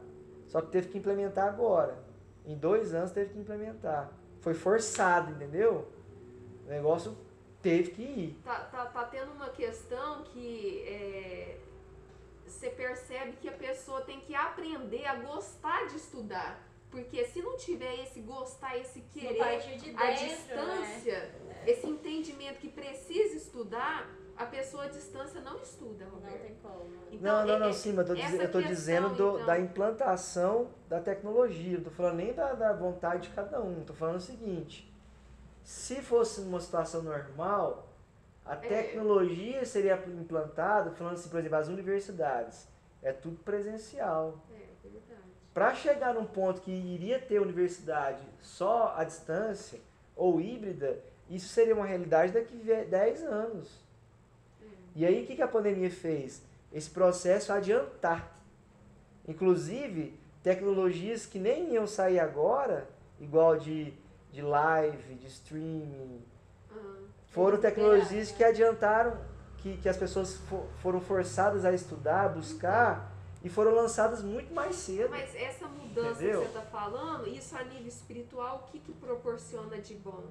Só que teve que implementar agora. Em 2 anos teve que implementar. Foi forçado, entendeu? negócio teve que ir. Tá tendo uma questão que você percebe que a pessoa tem que aprender a gostar de estudar. Porque se não tiver esse gostar, esse querer, a distância, esse entendimento que precisa estudar, a pessoa à distância não estuda, Roberto. Não tem como. Então, Não, sim, mas eu tô dizendo da implantação da tecnologia. Não tô falando nem da vontade de cada um. Tô falando o seguinte, se fosse uma situação normal, a tecnologia seria implantada, falando assim, por exemplo, as universidades, é tudo presencial. Verdade. Para chegar num ponto que iria ter universidade só à distância ou híbrida, isso seria uma realidade daqui a 10 anos. E aí o que a pandemia fez? Esse processo adiantar. Inclusive, tecnologias que nem iam sair agora, igual de live, de streaming, foram tecnologias que adiantaram, que as pessoas foram forçadas a estudar, a buscar, e foram lançadas muito mais cedo. Mas essa mudança, entendeu, que você está falando, isso a nível espiritual, o que proporciona de bom?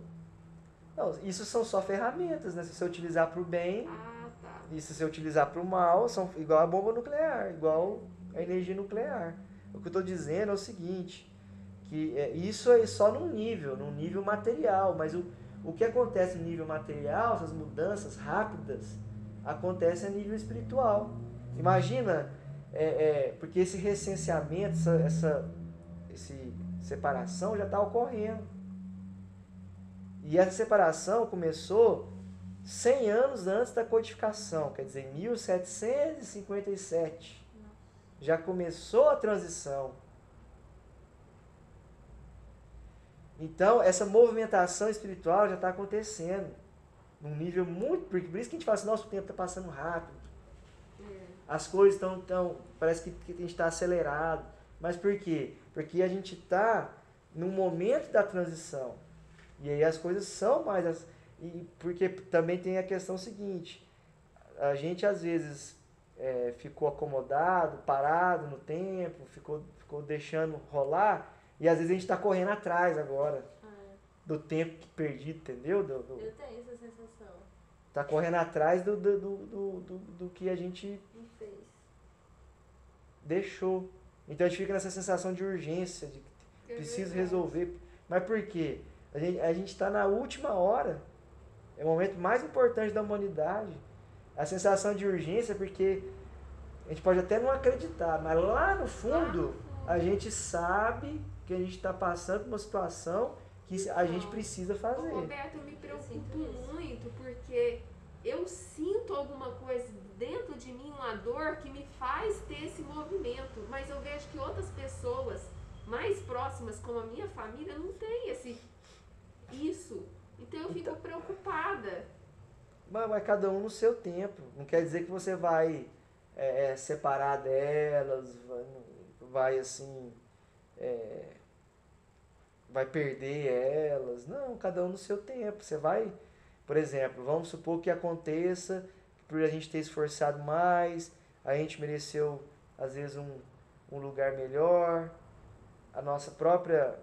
Não, isso são só ferramentas, né? Se você utilizar para o bem, tá. E se você utilizar para o mal, são igual a bomba nuclear, igual a energia nuclear. O que eu estou dizendo é o seguinte, que isso é só num nível material, mas o que acontece no nível material, essas mudanças rápidas, acontecem a nível espiritual. Imagina, porque esse recenseamento, essa separação já está ocorrendo. E essa separação começou 100 anos antes da codificação, quer dizer, em 1757. Já começou a transição. Então, essa movimentação espiritual já está acontecendo. Num nível muito... Por isso que a gente fala assim, nosso tempo está passando rápido. As coisas estão... Parece que a gente está acelerado. Mas por quê? Porque a gente está num momento da transição. E aí as coisas são mais... porque também tem a questão seguinte. A gente, às vezes, ficou acomodado, parado no tempo, ficou deixando rolar... E às vezes a gente está correndo atrás agora do tempo perdido, entendeu? Eu tenho essa sensação. Tá correndo atrás do que a gente deixou. Então a gente fica nessa sensação de urgência, de que preciso resolver. Mas por quê? A gente está na última hora. É o momento mais importante da humanidade. A sensação de urgência é porque a gente pode até não acreditar, mas lá no fundo a gente sabe que a gente está passando por uma situação que a gente precisa fazer. Roberto, eu me preocupo muito porque eu sinto alguma coisa dentro de mim, uma dor que me faz ter esse movimento, mas eu vejo que outras pessoas mais próximas, como a minha família, não tem isso. Então eu fico preocupada. Mas cada um no seu tempo. Não quer dizer que você vai separar delas, vai assim... vai perder elas. Não, cada um no seu tempo. Você vai, por exemplo, vamos supor que aconteça, por a gente ter esforçado mais, a gente mereceu, às vezes, um lugar melhor, a nossa própria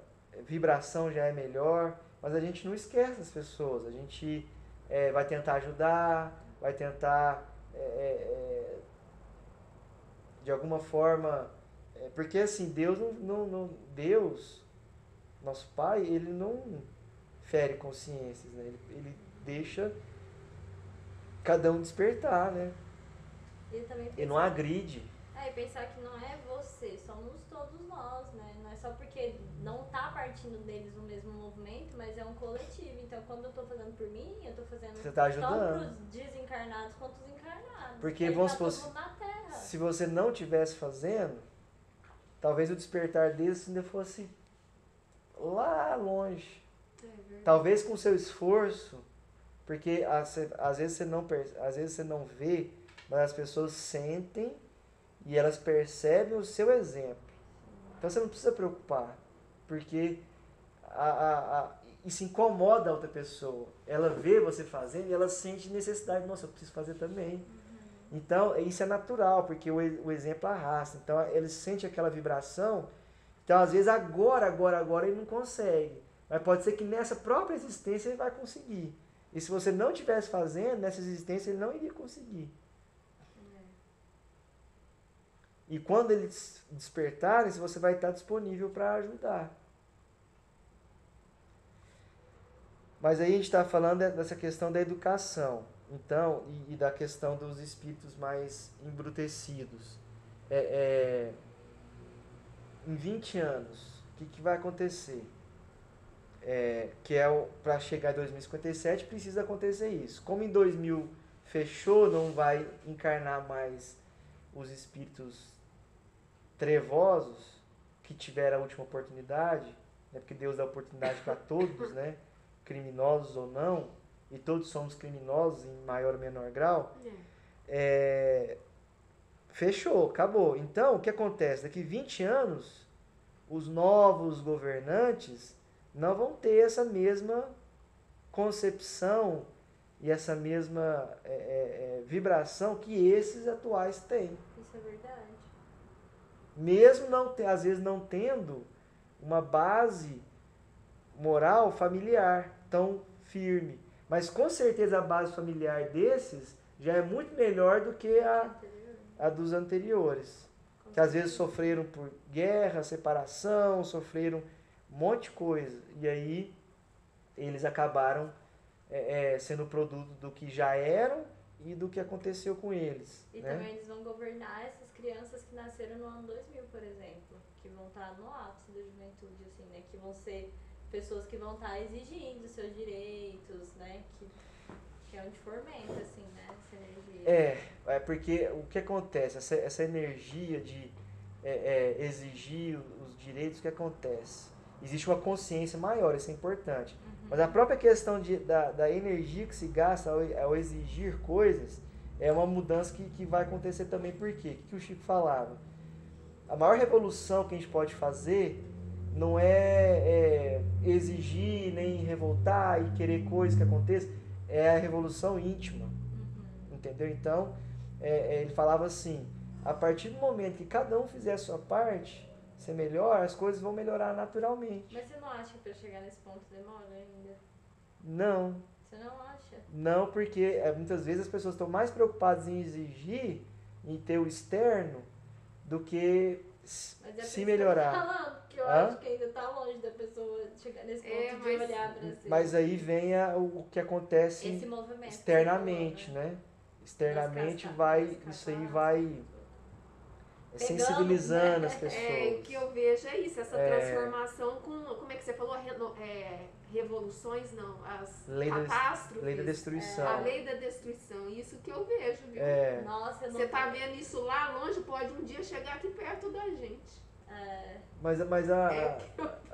vibração já é melhor, mas a gente não esquece as pessoas, a gente vai tentar ajudar, vai tentar, de alguma forma, porque assim, Deus Deus, nosso Pai, ele não fere consciências, né? Ele deixa cada um despertar, né? Ele não agride. E pensar que não é você, somos todos nós, né? Não é só porque não tá partindo deles o mesmo movimento, mas é um coletivo. Então, quando eu tô fazendo por mim, eu tô fazendo você tá ajudando. tanto pros desencarnados quanto os encarnados. Porque, vamos supor, se você não estivesse fazendo, talvez o despertar deles ainda fosse lá longe. Talvez com o seu esforço, porque às vezes você não vê, mas as pessoas sentem e elas percebem o seu exemplo. Então você não precisa preocupar, porque isso incomoda a outra pessoa. Ela vê você fazendo e ela sente necessidade, nossa, eu preciso fazer também. Então isso é natural, porque o exemplo arrasta. Então ele sente aquela vibração. Então às vezes agora ele não consegue. Mas pode ser que nessa própria existência ele vai conseguir. E se você não estivesse fazendo, nessa existência ele não iria conseguir. E quando eles despertarem, você vai estar disponível para ajudar. Mas aí a gente está falando dessa questão da educação, então, e da questão dos espíritos mais embrutecidos. Em 20 anos, o que vai acontecer? Para chegar em 2057, precisa acontecer isso. Como em 2000 fechou, não vai encarnar mais os espíritos trevosos que tiveram a última oportunidade, né? Porque Deus dá oportunidade para todos, né? Criminosos ou não, e todos somos criminosos em maior ou menor grau, fechou, acabou. Então, o que acontece? Daqui 20 anos, os novos governantes não vão ter essa mesma concepção e essa mesma vibração que esses atuais têm. Isso é verdade. Mesmo às vezes não tendo uma base moral familiar tão firme. Mas com certeza a base familiar desses já é muito melhor do que a dos anteriores. Que às vezes sofreram por guerra, separação, sofreram um monte de coisa. E aí eles acabaram sendo produto do que já eram e do que aconteceu com eles. E né? também eles vão governar essas crianças que nasceram no ano 2000, por exemplo. Que vão estar no ápice da juventude, assim, né? Que vão ser pessoas que vão estar exigindo seus direitos, né? Que é onde fomenta, assim, né? Essa energia. Porque o que acontece? Essa energia de exigir os direitos, o que acontece? Existe uma consciência maior, isso é importante. Uhum. Mas a própria questão da energia que se gasta ao exigir coisas é uma mudança que vai acontecer também. Por quê? O que o Chico falava? A maior revolução que a gente pode fazer não é exigir, nem revoltar e querer coisas que aconteçam, é a revolução íntima. Uhum. Entendeu? Então, ele falava assim, a partir do momento que cada um fizer a sua parte, ser melhor, as coisas vão melhorar naturalmente. Mas você não acha que para chegar nesse ponto demora ainda? Não. Você não acha? Não, porque muitas vezes as pessoas estão mais preocupadas em exigir, em ter o externo, do que se melhorar. Falando, porque eu acho que ainda tá longe da pessoa chegar nesse ponto de olhar para si. Mas aí vem o que acontece esse movimento externamente, falou, né? Externamente isso aí vai pegando, sensibilizando né? as pessoas. O que eu vejo é isso, essa transformação com, como é que você falou? Revoluções, não, as catástrofes. Lei da destruição. A lei da destruição, isso que eu vejo, viu? Nossa, você tá vendo isso lá longe, pode um dia chegar aqui perto da gente. Mas a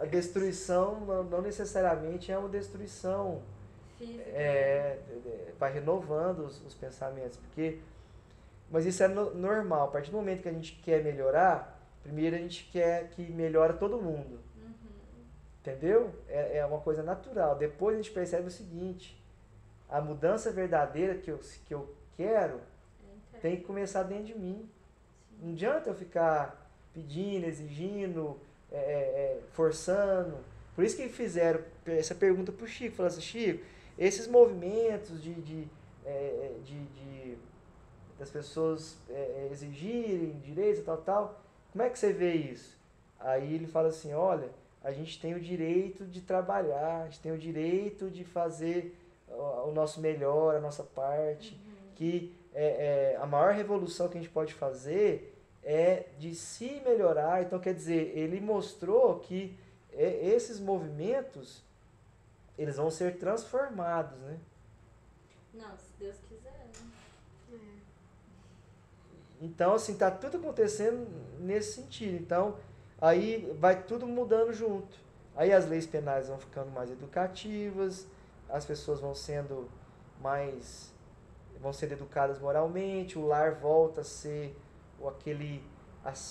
destruição não necessariamente é uma destruição física. Vai renovando os pensamentos, mas isso é normal. A partir do momento que a gente quer melhorar, primeiro a gente quer que melhore todo mundo. Uhum. Entendeu? É uma coisa natural. Depois a gente percebe o seguinte, a mudança verdadeira que eu quero tem que começar dentro de mim. Sim. Não adianta eu ficar pedindo, exigindo, forçando. Por isso que fizeram essa pergunta para o Chico. Falaram assim, Chico, esses movimentos das pessoas exigirem direitos e tal, como é que você vê isso? Aí ele fala assim, olha, a gente tem o direito de trabalhar, a gente tem o direito de fazer o nosso melhor, a nossa parte, que a maior revolução que a gente pode fazer é de se melhorar. Então, quer dizer, ele mostrou que esses movimentos, eles vão ser transformados, né? Não, se Deus quiser, né? Então, assim, tá tudo acontecendo nesse sentido. Então, aí vai tudo mudando junto. Aí as leis penais vão ficando mais educativas, as pessoas vão sendo educadas moralmente, o lar volta a ser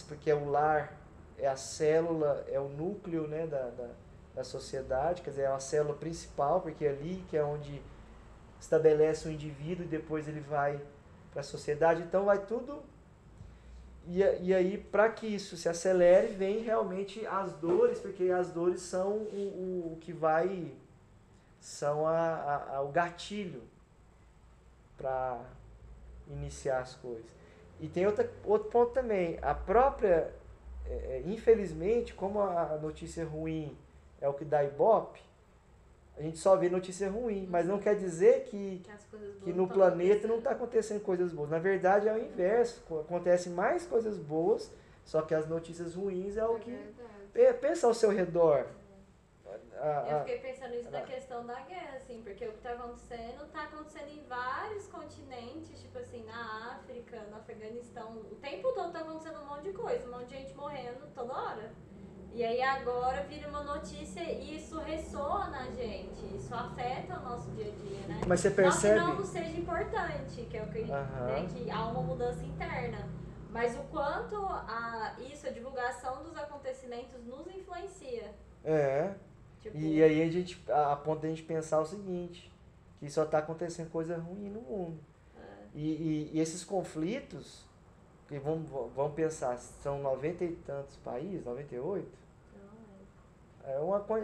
porque o lar é a célula, é o núcleo, né, da sociedade, quer dizer, é a célula principal, porque é ali que é onde estabelece o indivíduo e depois ele vai para a sociedade. Então vai tudo. E aí, para que isso se acelere, vem realmente as dores, porque as dores são o que vai são o gatilho para iniciar as coisas. E tem outro ponto também. A própria, infelizmente, como a notícia ruim é o que dá ibope, a gente só vê notícia ruim, mas não quer dizer que no planeta não está acontecendo coisas boas. Na verdade, é o inverso. Acontecem mais coisas boas, só que as notícias ruins é o que... Pensa ao seu redor. Eu fiquei pensando isso da questão da guerra, assim, porque o que tá acontecendo em vários continentes, tipo assim, na África, no Afeganistão, o tempo todo tá acontecendo um monte de coisa, um monte de gente morrendo toda hora. E aí agora vira uma notícia e isso ressoa na gente, isso afeta o nosso dia a dia, né? Mas você percebe... Não que não seja importante, que é o que, né, que há uma mudança interna, mas o quanto a divulgação dos acontecimentos nos influencia. Tipo, e aí a ponto de a gente pensar o seguinte, que só está acontecendo coisa ruim no mundo. E esses conflitos, que vamos pensar, são 90 e tantos países, 98?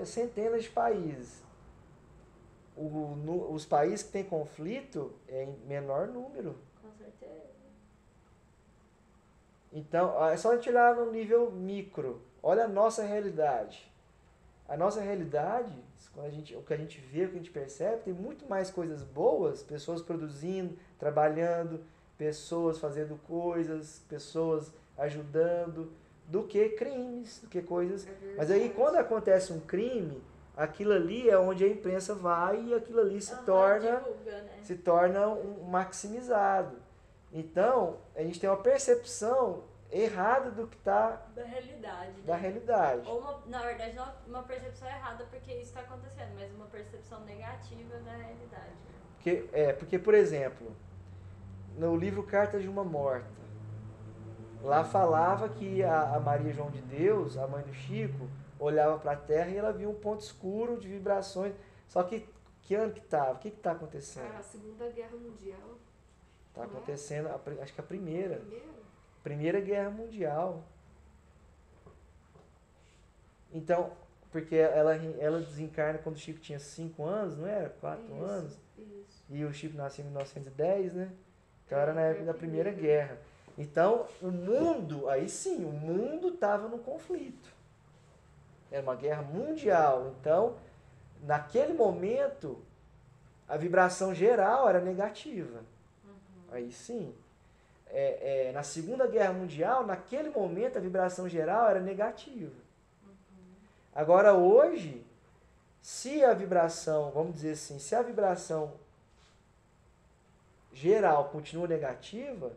Centenas de países. Os países que têm conflito é em menor número. Com certeza. Então, é só a gente olhar no nível micro. Olha a nossa realidade. A nossa realidade, o que a gente vê, o que a gente percebe, tem muito mais coisas boas, pessoas produzindo, trabalhando, pessoas fazendo coisas, pessoas ajudando, do que crimes, do que coisas. Mas aí quando acontece um crime, aquilo ali é onde a imprensa vai e aquilo ali se torna um maximizado. Então, a gente tem uma percepção errada do que está da realidade. Ou na verdade, não uma percepção errada porque isso está acontecendo, mas uma percepção negativa da realidade. Porque, por exemplo, no livro Cartas de uma Morta, lá falava que a Maria João de Deus, a mãe do Chico, olhava para a Terra e ela via um ponto escuro de vibrações. Só que ano que estava? O que está acontecendo? A Segunda Guerra Mundial. Está acontecendo, acho que a Primeira Guerra Mundial. Então, porque ela desencarna quando o Chico tinha 5 anos, não era? 4 anos? Isso. E o Chico nasceu em 1910, né? Então era na época da Primeira Guerra. Então, aí sim, o mundo estava no conflito. Era uma guerra mundial. Então, naquele momento, a vibração geral era negativa. Aí sim. Na Segunda Guerra Mundial, naquele momento, a vibração geral era negativa. Agora, hoje, se a vibração, vamos dizer assim, se a vibração geral continua negativa,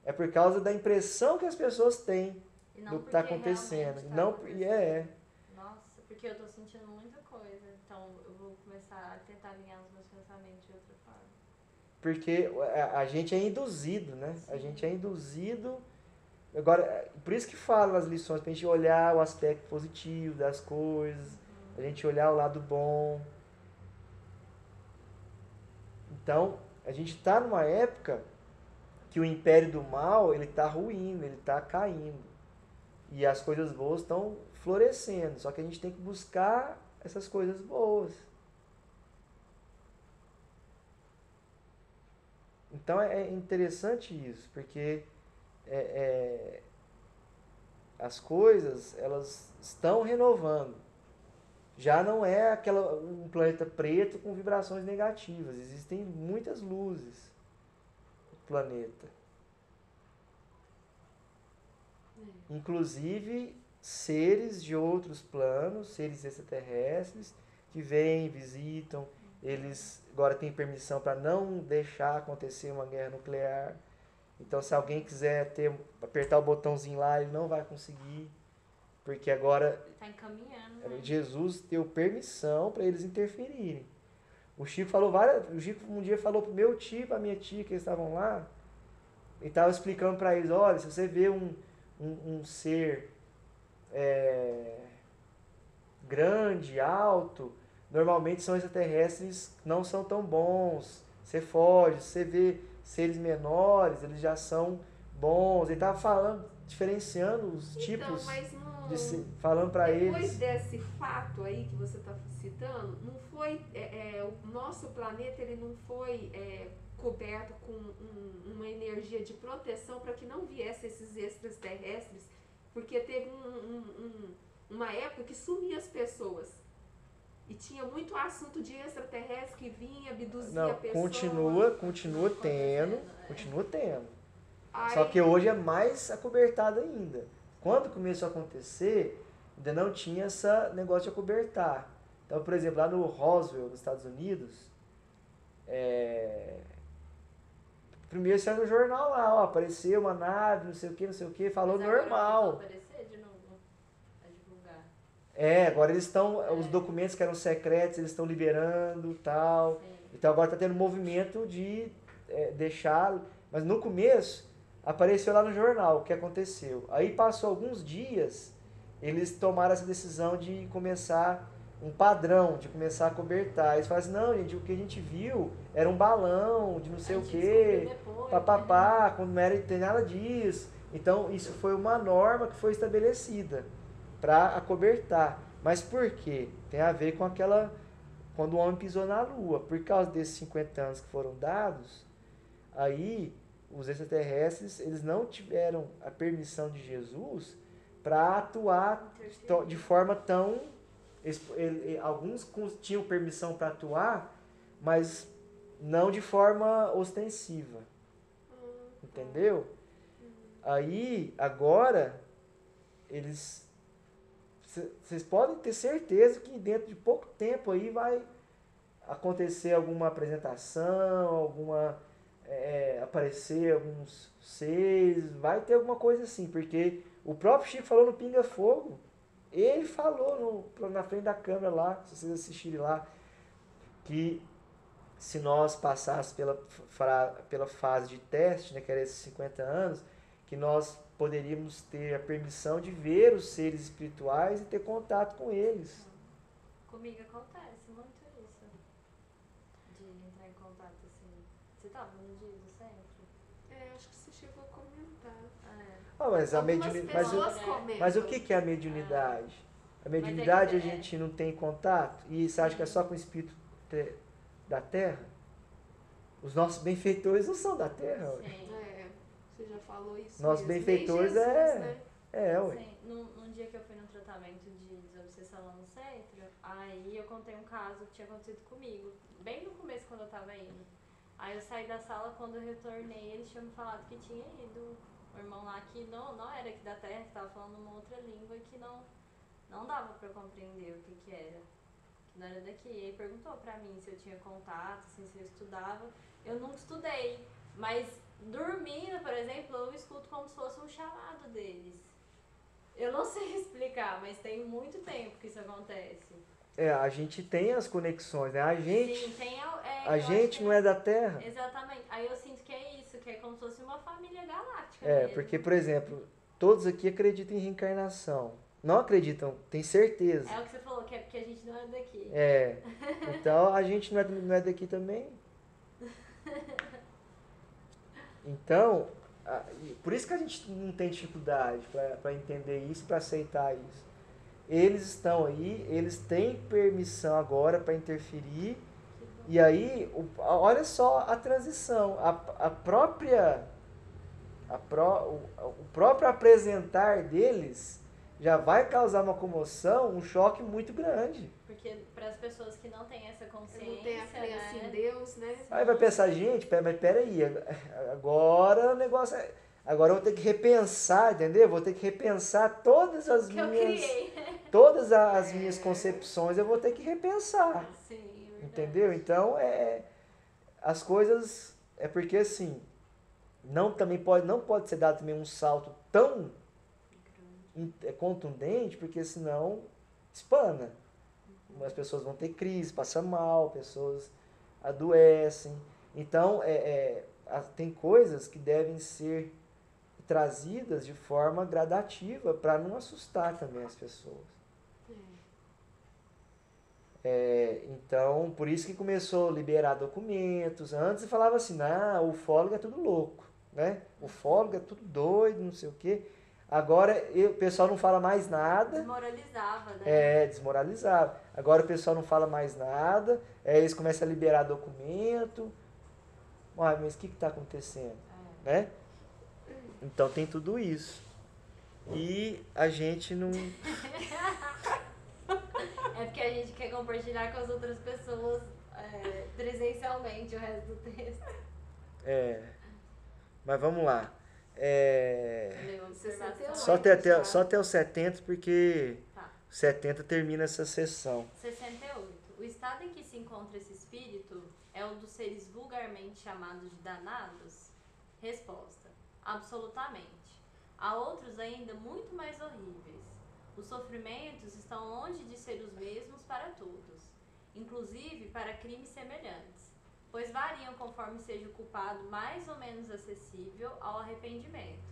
é por causa da impressão que as pessoas têm do que está acontecendo. Nossa, porque eu estou sentindo muita coisa, então eu vou começar a tentar alinhar os meus pensamentos de outra forma. Porque a gente é induzido, né? Sim. A gente é induzido. Agora, por isso que falo nas lições, pra gente olhar o aspecto positivo das coisas, a gente olhar o lado bom. Então, a gente está numa época que o império do mal, ele está ruindo, ele está caindo. E as coisas boas estão florescendo. Só que a gente tem que buscar essas coisas boas. Então é interessante isso, porque as coisas, elas estão renovando. Já não é um planeta preto com vibrações negativas. Existem muitas luzes no planeta. Inclusive seres de outros planos, seres extraterrestres, que vêm, visitam. Eles agora têm permissão para não deixar acontecer uma guerra nuclear. Então, se alguém quiser apertar o botãozinho lá, ele não vai conseguir. Porque agora está encaminhando, né? Jesus deu permissão para eles interferirem. O Chico um dia falou pro meu tio, pra minha tia, que eles estavam lá, e estava explicando para eles, olha, se você vê um ser grande, alto, normalmente são extraterrestres que não são tão bons. Você foge, você vê seres menores, eles já são bons. Ele estava falando, diferenciando os tipos. Mas falando para eles. Depois desse fato aí que você está citando, não foi o nosso planeta ele não foi coberto com uma energia de proteção para que não viessem esses extraterrestres, porque teve uma época que sumia as pessoas. E tinha muito assunto de extraterrestre que vinha, abduzia a pessoa. Continua tendo. Aí, Só que hoje é mais acobertado ainda. Quando começou a acontecer, ainda não tinha esse negócio de acobertar. Então, por exemplo, lá no Roswell, nos Estados Unidos, primeiro saiu no jornal lá, ó, apareceu uma nave, não sei o que, falou Mas agora normal. voltou a aparecer de novo, a divulgar. Agora eles estão, os documentos que eram secretos, eles estão liberando e tal. Sim. Então agora está tendo movimento de deixar, mas no começo apareceu lá no jornal o que aconteceu. Aí passou alguns dias, eles tomaram essa decisão de começar um padrão, de começar a cobertar. Eles falaram assim, não, gente, o que a gente viu era um balão de não sei o que, papapá, quando não era, tem nada disso. Então isso foi uma norma que foi estabelecida para acobertar. Mas por quê? Tem a ver com aquela, quando o homem pisou na Lua. Por causa desses 50 anos que foram dados, aí os extraterrestres, eles não tiveram a permissão de Jesus para atuar de forma tão... Alguns tinham permissão para atuar, mas não de forma ostensiva. Entendeu? Aí, agora, vocês podem ter certeza que dentro de pouco tempo aí vai acontecer alguma apresentação, aparecer alguns seres, vai ter alguma coisa assim, porque o próprio Chico falou no Pinga Fogo, ele falou na frente da câmera lá, se vocês assistirem lá, que se nós passássemos pela fase de teste, né, que era esses 50 anos, que nós poderíamos ter a permissão de ver os seres espirituais e ter contato com eles. Comigo acontece muito isso, de entrar em contato assim. Você estava no dia do centro? Acho que você chegou a comentar. Mas o que é a mediunidade? A mediunidade a gente não tem contato? E você acha que é só com o espírito da Terra? Os nossos benfeitores não são da Terra. Sim. Você já falou isso. Nossos benfeitores né? Ué. Sim. Num dia que eu fui no tratamento de desobsessão lá no centro, aí eu contei um caso que tinha acontecido comigo, bem no começo quando eu tava indo. Aí eu saí da sala, quando eu retornei, eles tinham me falado que tinha ido um irmão lá que não era aqui da Terra, que tava falando uma outra língua e que não dava pra eu compreender o que era. Que não era daqui. E aí perguntou pra mim se eu tinha contato, assim, se eu estudava. Eu nunca estudei, mas dormindo, por exemplo, eu escuto como se fosse um chamado deles. Eu não sei explicar, mas tem muito tempo que isso acontece. A gente tem as conexões, né? A gente, Sim, tem, a gente não é da Terra. Exatamente. Aí eu sinto que é isso, que é como se fosse uma família galáctica mesmo. Porque, por exemplo, todos aqui acreditam em reencarnação. Não acreditam, tem certeza. É o que você falou, que é porque a gente não é daqui. Então a gente não é daqui também. Então, por isso que a gente não tem dificuldade para entender isso, para aceitar isso. Eles estão aí, eles têm permissão agora para interferir. E aí, olha só a transição. O próprio apresentar deles já vai causar uma comoção, um choque muito grande. Porque para as pessoas que não têm essa consciência, não tem a crença em Deus, né? Aí vai pensar, gente, mas peraí, agora o negócio agora eu vou ter que repensar, entendeu? Vou ter que repensar todas as minhas concepções, eu vou ter que repensar. Sim, entendeu? Então, as coisas, porque assim, não pode ser dado também um salto tão contundente, porque senão espana. As pessoas vão ter crise, passam mal, pessoas adoecem. Então, tem coisas que devem ser trazidas de forma gradativa para não assustar também as pessoas. Então, por isso que começou a liberar documentos. Antes você falava assim, o ufólogo é tudo louco, né? O ufólogo é tudo doido, não sei o quê. Agora o pessoal não fala mais nada. Desmoralizava, né? Desmoralizava. Agora o pessoal não fala mais nada, eles começam a liberar documento. Uai, mas o que está acontecendo? Né? Então tem tudo isso. E a gente não... É porque a gente quer compartilhar com as outras pessoas presencialmente o resto do texto. Mas vamos lá. Só até os 70, porque Tá. 70 termina essa sessão. 68. O estado em que se encontra esse espírito é o dos seres vulgarmente chamados de danados? Resposta: absolutamente. Há outros ainda muito mais horríveis. Os sofrimentos estão longe de ser os mesmos para todos, inclusive para crimes semelhantes, pois variam conforme seja o culpado mais ou menos acessível ao arrependimento.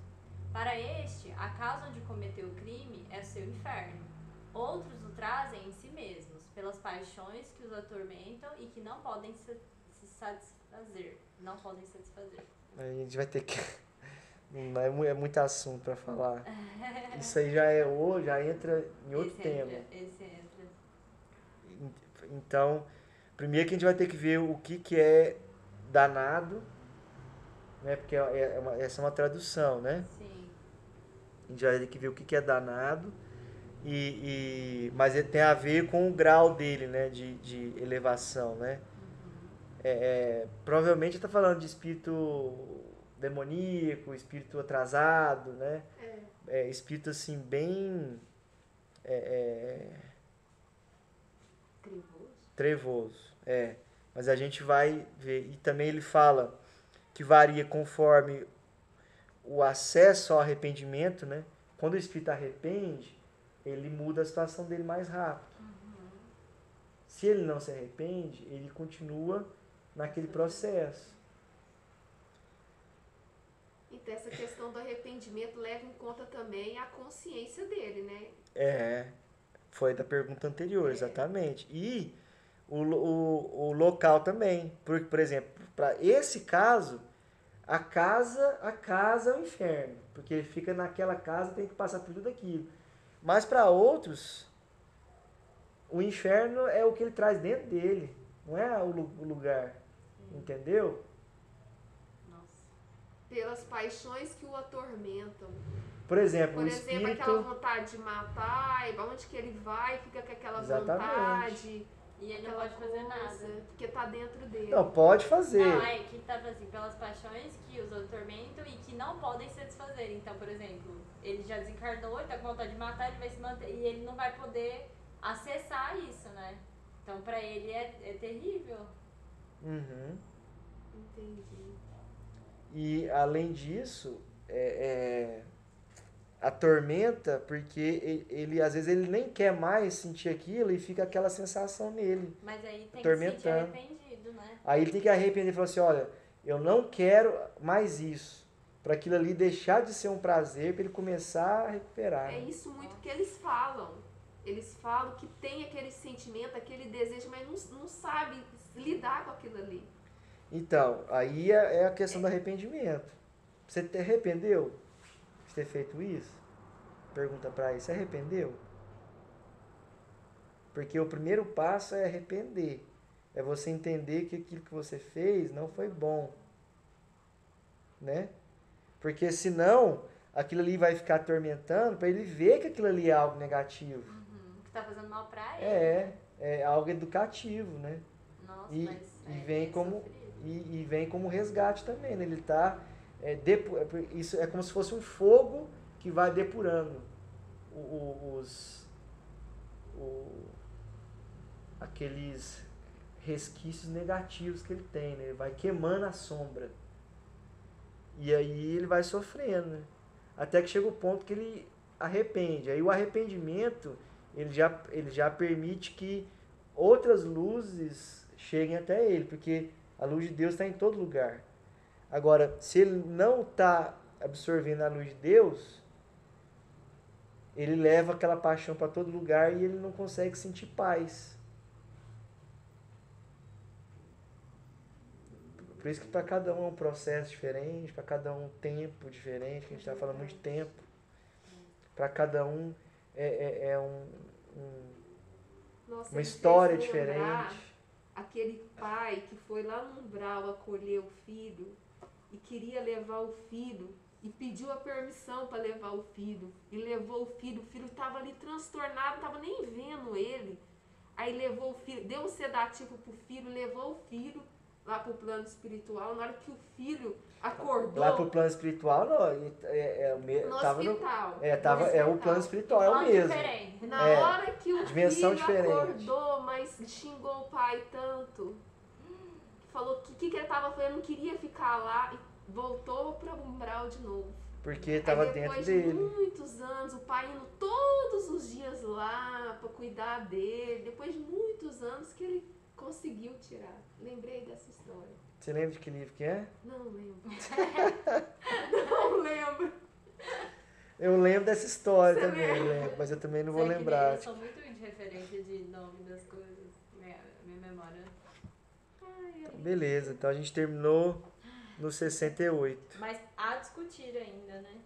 Para este, a casa onde cometeu o crime é seu inferno. Outros o trazem em si mesmos, pelas paixões que os atormentam e que não podem se satisfazer. Não podem satisfazer. A gente vai ter que... É muito assunto para falar. Isso aí já entra em outro tema. Esse entra. Então, primeiro que a gente vai ter que ver o que é danado, né? Porque essa é uma tradução, né? Sim. A gente vai ter que ver o que é danado, mas ele tem a ver com o grau dele, né? De elevação, né? Provavelmente está falando de espírito demoníaco, espírito atrasado, né? Espírito assim bem trevoso. Mas a gente vai ver. E também ele fala que varia conforme o acesso ao arrependimento, né? Quando o espírito arrepende, ele muda a situação dele mais rápido. Se ele não se arrepende, ele continua naquele processo. Então, essa questão do arrependimento leva em conta também a consciência dele, né? Foi da pergunta anterior, exatamente. E o local também. Por exemplo, para esse caso, a casa é o inferno. Porque ele fica naquela casa, tem que passar por tudo aquilo. Mas para outros, o inferno é o que ele traz dentro dele. Não é o lugar. Entendeu? Pelas paixões que o atormentam. Por exemplo, o exemplo, espírito... aquela vontade de matar, e onde que ele vai, fica com aquela vontade. E ele não pode fazer nada. Porque tá dentro dele. Não, pode fazer. Não, que tá assim, pelas paixões que os atormentam e que não podem satisfazer. Então, por exemplo, ele já desencarnou, ele tá com vontade de matar, ele vai se manter, e ele não vai poder acessar isso, né? Então, pra ele é terrível. Entendi. E, além disso, atormenta porque ele, às vezes, ele nem quer mais sentir aquilo e fica aquela sensação nele. Mas aí tem que se sentir arrependido, né? Aí ele tem que arrepender e falar assim, olha, eu não quero mais isso. Para aquilo ali deixar de ser um prazer, para ele começar a recuperar. É isso muito que eles falam. Eles falam que tem aquele sentimento, aquele desejo, mas não sabe lidar com aquilo ali. Então, aí é a questão do arrependimento. Você te arrependeu de ter feito isso? Pergunta pra ele, você arrependeu? Porque o primeiro passo é arrepender. É você entender que aquilo que você fez não foi bom. Né? Porque senão, aquilo ali vai ficar atormentando para ele ver que aquilo ali é algo negativo. Que tá fazendo mal pra ele. É algo educativo, né? Nossa, e vem como resgate também, né? Ele tá isso é como se fosse um fogo que vai depurando aqueles resquícios negativos que ele tem, né? Ele vai queimando a sombra. E aí ele vai sofrendo, né? Até que chega o ponto que ele arrepende. Aí o arrependimento, ele já permite que outras luzes cheguem até ele, porque a luz de Deus está em todo lugar. Agora, se ele não está absorvendo a luz de Deus, ele leva aquela paixão para todo lugar e ele não consegue sentir paz. Por isso que para cada um é um processo diferente, para cada um um tempo diferente, que a gente está falando muito de tempo. para cada um é Nossa, uma ele história fez lembrar diferente. aquele pai que foi lá no umbral acolher o filho e queria levar o filho e pediu a permissão para levar o filho e levou o filho estava ali transtornado, estava nem vendo ele. Aí levou o filho, deu um sedativo pro filho, levou o filho lá pro plano espiritual. Na hora que o filho acordou Lá pro plano espiritual, não, no tava no, hospital, o plano espiritual, é o Plano mesmo. diferente. na É, hora que o dimensão filho diferente. acordou, mas xingou o pai tanto, falou que ele tava fazendo, não queria ficar lá e voltou para o umbral de novo. Porque tava Aí dentro depois de dele. muitos anos, o pai indo todos os dias lá para cuidar dele, depois de muitos anos que ele conseguiu tirar. Lembrei dessa história. Você lembra de que livro que é? Não lembro. Não lembro. Eu lembro dessa história Você também, lembra? lembro, mas eu também não vou Sei que lembrar. Eu sou muito de referência de nome das coisas. Minha memória. Então, beleza, então a gente terminou no 68. Mas a discutir ainda, né?